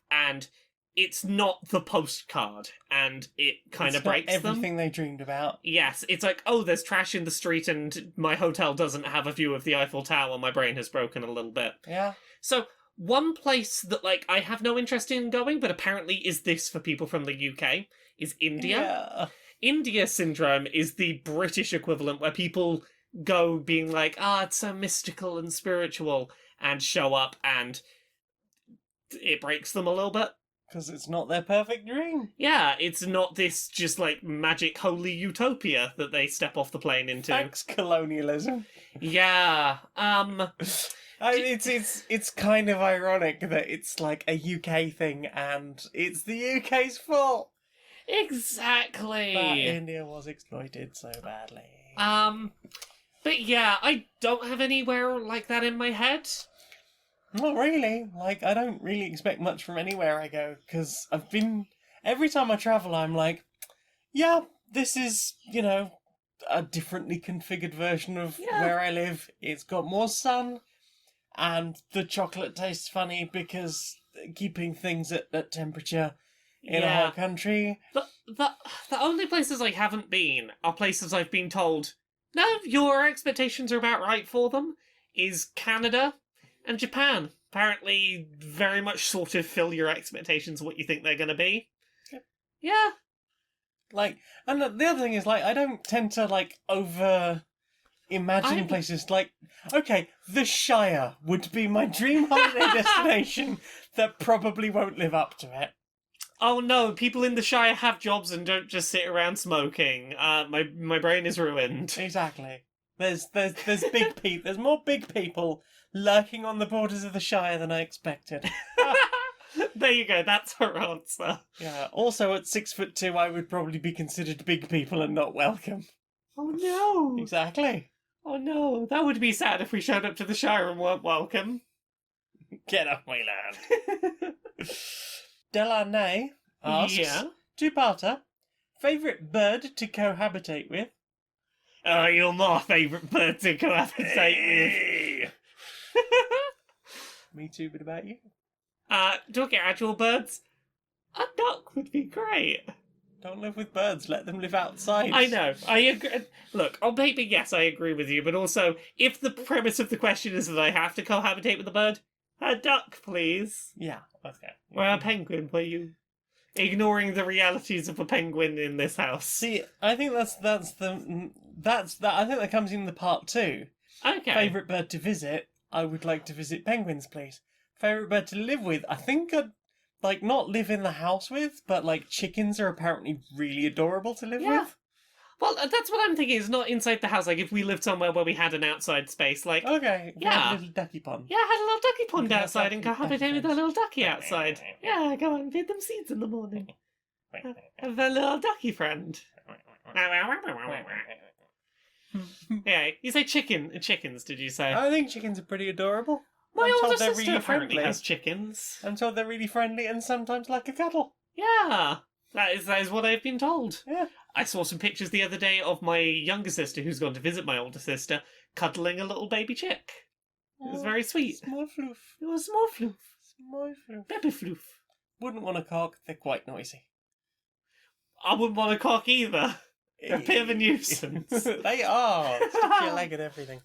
and it's not the postcard, and it kind of breaks them. It's not everything they dreamed about. Yes, it's like, oh, there's trash in the street, and my hotel doesn't have a view of the Eiffel Tower. My brain has broken a little bit. Yeah. So one place that, like, I have no interest in going, but apparently is this for people from the UK, is India. Yeah. India syndrome is the British equivalent where people go being like, it's so mystical and spiritual, and show up and it breaks them a little bit. Because it's not their perfect dream. Yeah, it's not this just like magic holy utopia that they step off the plane into. Thanks, colonialism. Yeah. It's kind of ironic that it's like a UK thing and it's the UK's fault. Exactly. But India was exploited so badly. But yeah, I don't have anywhere like that in my head. Not really. Like, I don't really expect much from anywhere I go, because every time I travel, I'm like, yeah, this is, a differently configured version of where I live. It's got more sun, and the chocolate tastes funny because keeping things at temperature in a hot country. The only places I haven't been are places I've been told, no, your expectations are about right for them, is Canada and Japan. Apparently very much sort of fill your expectations of what you think they're going to be. Yeah. Like, and the other thing is, like, I don't tend to, like, imagine places like, okay, the Shire would be my dream holiday destination that probably won't live up to it. Oh no, people in the Shire have jobs and don't just sit around smoking. My brain is ruined. Exactly. There's there's more big people lurking on the borders of the Shire than I expected. There you go, that's her answer. Yeah, also at 6'2", I would probably be considered big people and not welcome. Oh no! Exactly. Oh no, that would be sad if we showed up to the Shire and weren't welcome. Get off my land. Delaney asks, Yeah? two-parter, favourite bird to cohabitate with? Oh, you're my favourite bird to cohabitate with. Me too, but about you? Talking actual birds, a duck would be great. Don't live with birds, let them live outside. I know, I agree. Look, on paper, yes, I agree with you, but also, if the premise of the question is that I have to cohabitate with a bird, a duck, please. Yeah, okay. Or a penguin, were you ignoring the realities of a penguin in this house? See, I think I think that comes in the part 2. Okay. Favourite bird to visit, I would like to visit penguins, please. Favourite bird to live with, I think I'd, not live in the house with, but, chickens are apparently really adorable to live with. Well, that's what I'm thinking, is not inside the house, if we lived somewhere where we had an outside space, Okay, Yeah. a little ducky pond. Yeah, I had a little ducky pond Okay, outside and ducky cohabitate with a friends. little ducky outside. Yeah, go and feed them seeds in the morning. Have a little ducky friend. Yeah, you say chickens, did you say? I think chickens are pretty adorable. My I'm older told they're sister really apparently friendly. has chickens. I'm told they're really friendly and sometimes like a cuddle. Yeah, that is what I've been told. Yeah. I saw some pictures the other day of my younger sister, who's gone to visit my older sister, cuddling a little baby chick. It was very sweet. Small floof. It was small floof. Small floof. Baby floof. Wouldn't want a cock, they're quite noisy. I wouldn't want a cock either. They're a bit of a nuisance. They are. Stick your leg and everything.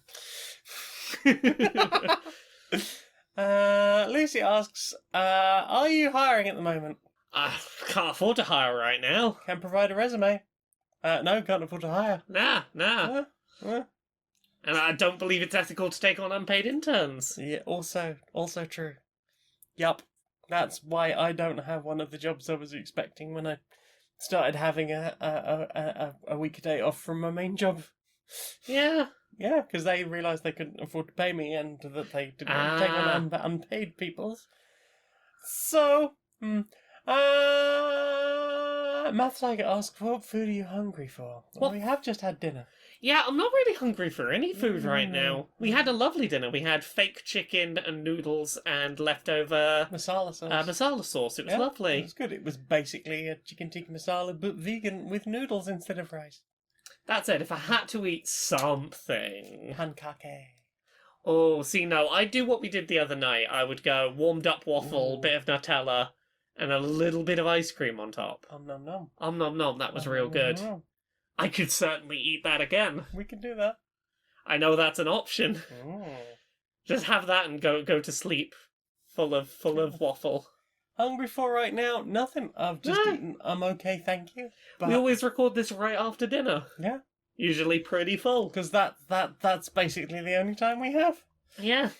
Lucy asks, are you hiring at the moment? I can't afford to hire right now. Can provide a resume. No, can't afford to hire. Nah. Uh, And I don't believe it's ethical to take on unpaid interns. yeah, also true. Yup. That's why I don't have one of the jobs I was expecting when I started having a week a day off from my main job. Yeah. Yeah, because they realised they couldn't afford to pay me and that they didn't want to take on unpaid people. So, Maths like asks, what food are you hungry for? Well, we have just had dinner. Yeah, I'm not really hungry for any food right now. We had a lovely dinner. We had fake chicken and noodles and leftover Masala sauce. masala sauce. It was Yeah, lovely. It was good. It was basically a chicken tikka masala, but vegan with noodles instead of rice. That's it. If I had to eat something. Pancake. Oh, see, no, I'd do what we did the other night. I would go warmed up waffle, Ooh. bit of Nutella, and a little bit of ice cream on top. Nom nom. Nom nom, that was real good. Nom. I could certainly eat that again. We can do that. I know that's an option. Just have that and go to sleep, full of waffle. Hungry for right now? Nothing. I've just eaten. I'm okay, thank you. But We always record this right after dinner. yeah, Usually pretty full. because that's basically the only time we have. Yeah.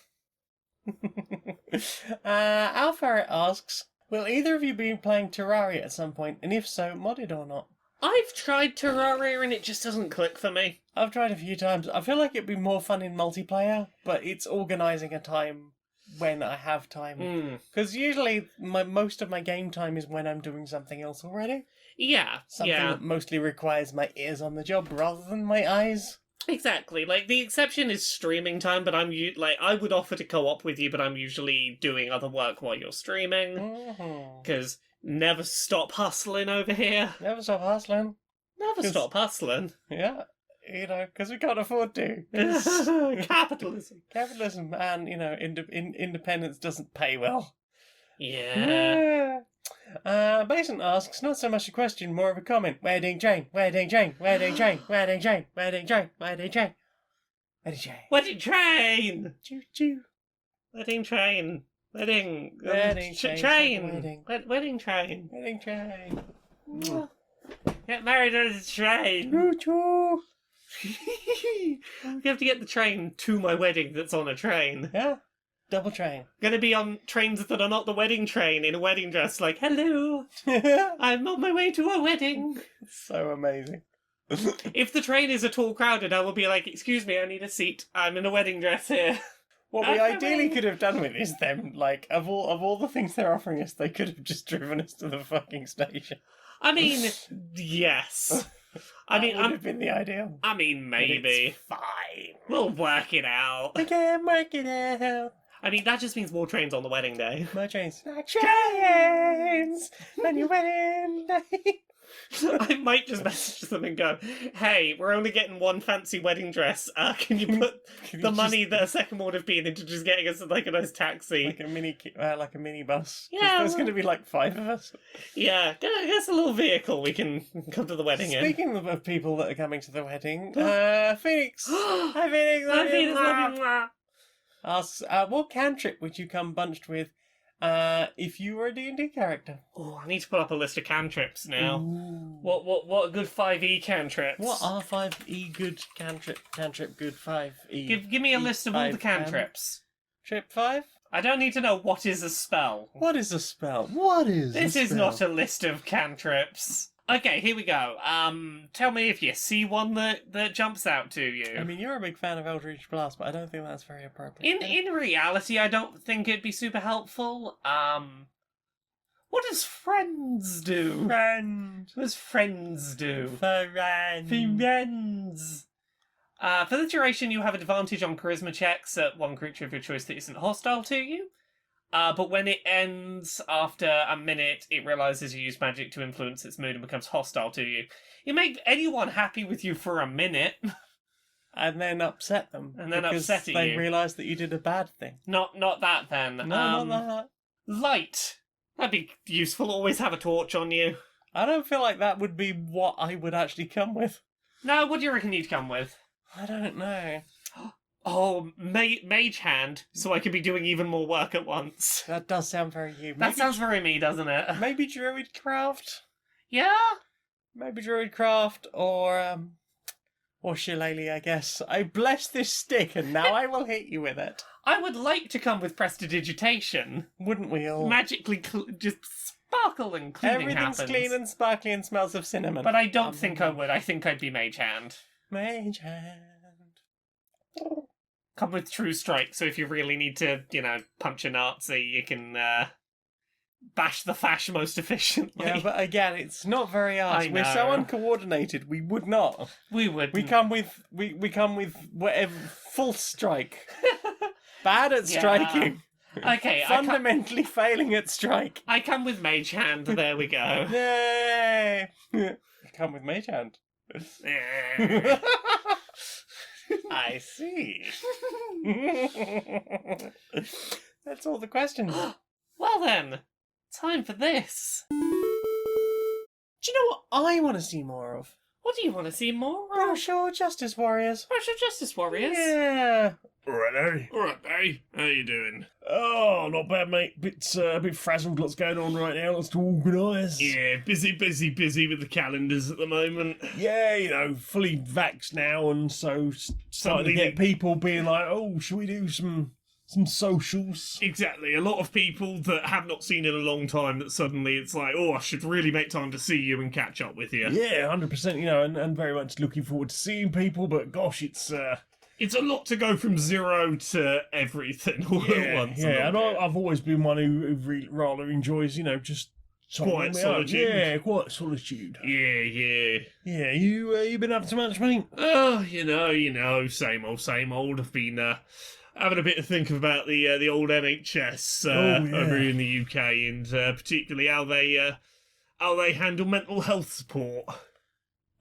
Alpha asks, will either of you be playing Terraria at some point, and if so, modded or not? I've tried Terraria and it just doesn't click for me. I've tried a few times. I feel like it'd be more fun in multiplayer, but it's organising a time when I have time. Because usually most of my game time is when I'm doing something else already. Yeah, Something that mostly requires my ears on the job rather than my eyes. exactly. Like, the exception is streaming time, but I would offer to co-op with you, but I'm usually doing other work while you're streaming. Because never stop hustling over here. Never stop hustling. Never 'Cause- stop hustling. Yeah, because we can't afford to. 'Cause Capitalism. capitalism and, independence doesn't pay well. Yeah. Basin asks, not so much a question, more of a comment. Wedding train, wedding train, wedding train, wedding train, wedding train, wedding train. Wedding train. Wedding train! Choo choo. Wedding train. Wedding. Wedding train. train, Wedding train. Wedding train. Get married on the train. Choo choo. You have to get the train to my wedding that's on a train. Yeah. Double train. Gonna be on trains that are not the wedding train in a wedding dress, like, hello, It's I'm on my way to a wedding. so amazing. If the train is at all crowded, I will be like, excuse me, I need a seat. I'm in a wedding dress here. What we ideally could have done with is them, of all the things they're offering us, they could have just driven us to the fucking station. I mean, yes. That would have been the ideal. I mean, But maybe. it's fine. We'll work it out. We can work it out. I mean, that just means more trains on the wedding day. More trains. Trains! On your wedding day. I might just message them and go, hey, we're only getting one fancy wedding dress. Can you put the money that a second would have been into just getting us like a nice taxi? Like a mini bus. Yeah, There's going to be like 5 of us. Yeah, get a little vehicle we can come to the wedding in. Speaking of people that are coming to the wedding, Phoenix! Hi, Phoenix! Hi, Phoenix, love you. Asks, what cantrip would you come bunched with if you were a D&D character? Oh, I need to put up a list of cantrips now. Ooh. What a good 5e cantrips? What are 5e good cantrip good 5e? Give me a list of all the cantrips. Trip 5? I don't need to know what is a spell. What is a spell? What is This a is spell? not a list of cantrips. Okay, here we go. Tell me if you see one that jumps out to you. I mean, you're a big fan of Eldritch Blast, but I don't think that's very appropriate. In reality, I don't think it'd be super helpful. What does friends do? Friend. What does friends do? Friend. Friends. For the duration, you have advantage on charisma checks at one creature of your choice that isn't hostile to you. But when it ends after a minute, it realizes you use magic to influence its mood and becomes hostile to you. You make anyone happy with you for a minute. And then upset them. And then because upset they you. realise that you did a bad thing. Not that then. No, not that. Light. That'd be useful. Always have a torch on you. I don't feel like that would be what I would actually come with. No, what do you reckon you'd come with? I don't know. Oh, mage hand, so I could be doing even more work at once. That does sound very you. That sounds very me, doesn't it? Maybe Druidcraft? Yeah? Maybe Druidcraft or Shillelagh, I guess. I bless this stick and now I will hit you with it. I would like to come with prestidigitation. Wouldn't we all? Magically just sparkle and cleaning Everything's happens. clean and sparkly and smells of cinnamon. But I don't think I would. I think I'd be mage hand. Mage hand. Come with true strike, so if you really need to, punch a Nazi, you can bash the fash most efficiently. Yeah, but again, it's not very us. I We're so know. uncoordinated. We would not. We would. We come with whatever full strike. Bad at Yeah. striking. Okay, Fundamentally failing at strike. I come with mage hand. There we go. Yay! Come with mage hand. I see. That's all the questions. Well then, time for this. Do you know what I want to see more of? What do you want to see more of? Brochure Justice Warriors. Brochure Justice Warriors? Yeah. Alright, Harry. Alright, Barry. How you doing? Oh, not bad, mate. Bit frazzled. Lots going on right now. Lots to organise. Yeah, busy with the calendars at the moment. Yeah, fully vaxxed now, and so starting to Something get people being like, "Oh, should we do some socials?" Exactly. A lot of people that have not seen in a long time that suddenly it's like, oh, I should really make time to see you and catch up with you. Yeah, 100%. And very much looking forward to seeing people. But gosh, it's It's a lot to go from zero to everything all at once. Yeah, and I've always been one who rather enjoys, just Quiet solitude. Yeah, quiet solitude. Yeah. Yeah, you been up to much, mate? Oh, same old. I've been having a bit of think about the old NHS over in the UK, and particularly how they handle mental health support.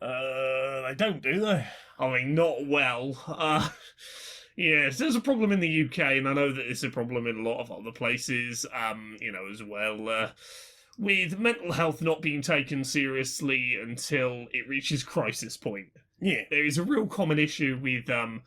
They don't, do they? I mean, not well. Yes, there's a problem in the UK, and I know that it's a problem in a lot of other places, as well. With mental health not being taken seriously until it reaches crisis point. Yeah. There is a real common issue with, oh,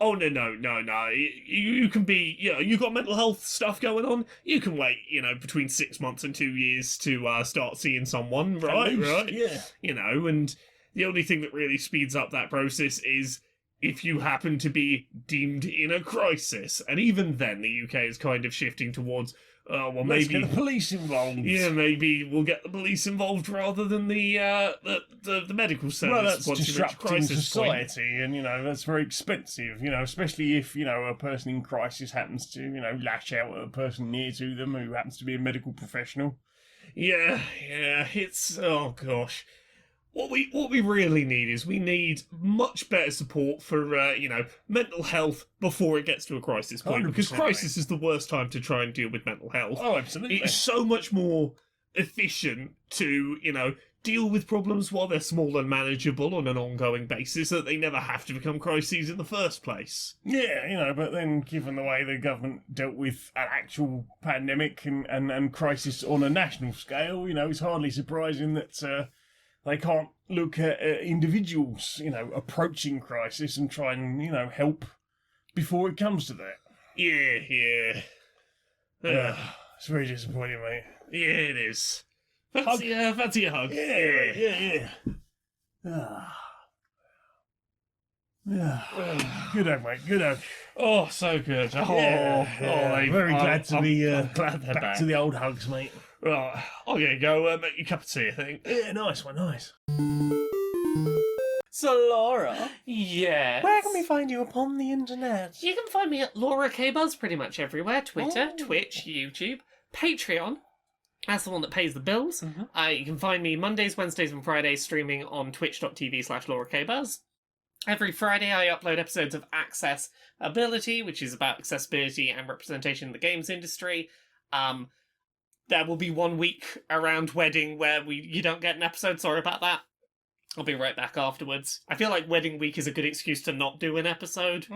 no. You can be, you got mental health stuff going on. You can wait, between 6 months and 2 years to start seeing someone, right? Yeah. And the only thing that really speeds up that process is if you happen to be deemed in a crisis. And even then, the UK is kind of shifting towards, Let's maybe get the police involved. yeah, maybe we'll get the police involved rather than the medical service. Well, that's once you reach disrupting crisis point. society, and that's very expensive. Especially if a person in crisis happens to lash out at a person near to them who happens to be a medical professional. Yeah, it's oh gosh. What we really need is we need much better support for mental health before it gets to a crisis point, because 100%, crisis is the worst time to try and deal with mental health. Oh, absolutely. It's so much more efficient to deal with problems while they're small and manageable on an ongoing basis, so that they never have to become crises in the first place. Yeah, but then given the way the government dealt with an actual pandemic and crisis on a national scale, it's hardly surprising that they can't look at individuals, approaching crisis and try and, help before it comes to that. Yeah. It's very disappointing, mate. Yeah, it is. Fancy a hug. Yeah. Good hug, mate. Good hug. Oh, so good. Very glad to be glad they're back to the old hugs, mate. Right, I'm gonna go make you a cup of tea, I think. Yeah, nice one, nice. So, Laura, Yes. where can we find you upon the internet? You can find me at Laura K Buzz pretty much everywhere. Twitter, Oh. Twitch, YouTube, Patreon. That's the one that pays the bills. You can find me Mondays, Wednesdays, and Fridays streaming on twitch.tv/Laura K Buzz. Every Friday I upload episodes of Accessibility, which is about accessibility and representation in the games industry. There will be 1 week around Wedding where you don't get an episode, sorry about that. I'll be right back afterwards. I feel like Wedding Week is a good excuse to not do an episode.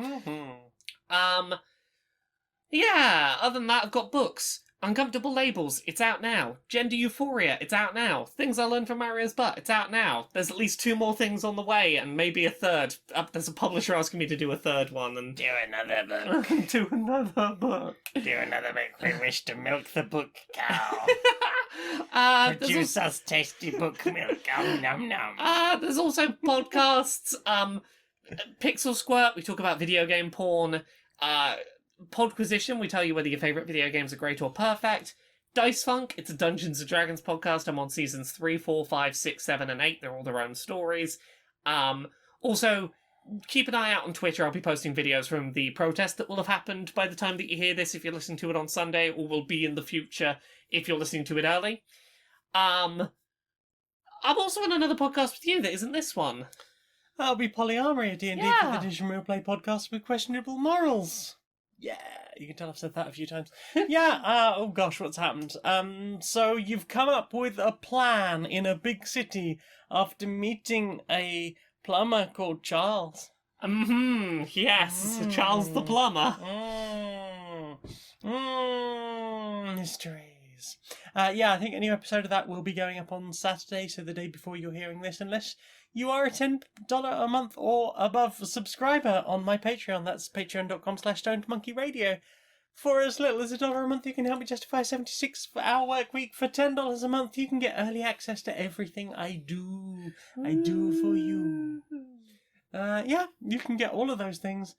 Yeah, other than that, I've got books. Uncomfortable Labels, it's out now. Gender Euphoria, it's out now. Things I Learned from Mario's Butt, it's out now. There's at least 2 more things on the way, and maybe a third. There's a publisher asking me to do a third one, and... Do another book. do another book. Do another book. We wish to milk the book cow. There's us tasty book milk. Nom nom. There's also podcasts. Pixel Squirt, we talk about video game porn. Podquisition, we tell you whether your favourite video games are great or perfect. Dice Funk, it's a Dungeons & Dragons podcast. I'm on seasons 3, 4, 5, 6, 7, and 8. They're all their own stories. Also, keep an eye out on Twitter. I'll be posting videos from the protest that will have happened by the time that you hear this if you're listening to it on Sunday, or will be in the future if you're listening to it early. I'm also on another podcast with you that isn't this one. That'll be Polyarmory, a D&D Yeah. 5th edition real play podcast with questionable morals. Yeah, you can tell I've said that a few times. Yeah, oh gosh, what's happened? So you've come up with a plan in a big city after meeting a plumber called Charles. Yes, Charles the Plumber. Mysteries. Yeah, I think a new episode of that will be going up on Saturday, so the day before you're hearing this, unless you are a $10 a month or above subscriber on my Patreon. That's patreon.com/stonedmonkeyradio. For as little as $1 a month, you can help me justify a 76-hour work week. For $10 a month, you can get early access to everything I do. I do for you. Yeah, you can get all of those things.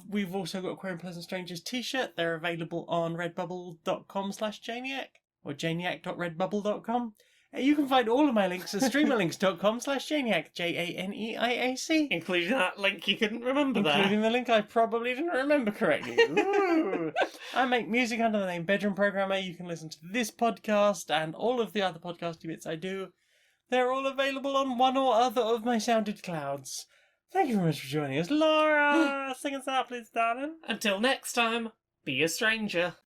We've also got Queer and Pleasant Strangers t-shirt. They're available on redbubble.com/Janiac or janiac.redbubble.com. You can find all of my links at streamerlinks.com/Janiac, JANEIAC. Including that link you couldn't remember there. Including the link I probably didn't remember correctly. Ooh. I make music under the name Bedroom Programmer. You can listen to this podcast and all of the other podcasty bits I do. They're all available on one or other of my sounded clouds. Thank you very much for joining us. Laura, sing us out, please, darling. Until next time, be a stranger.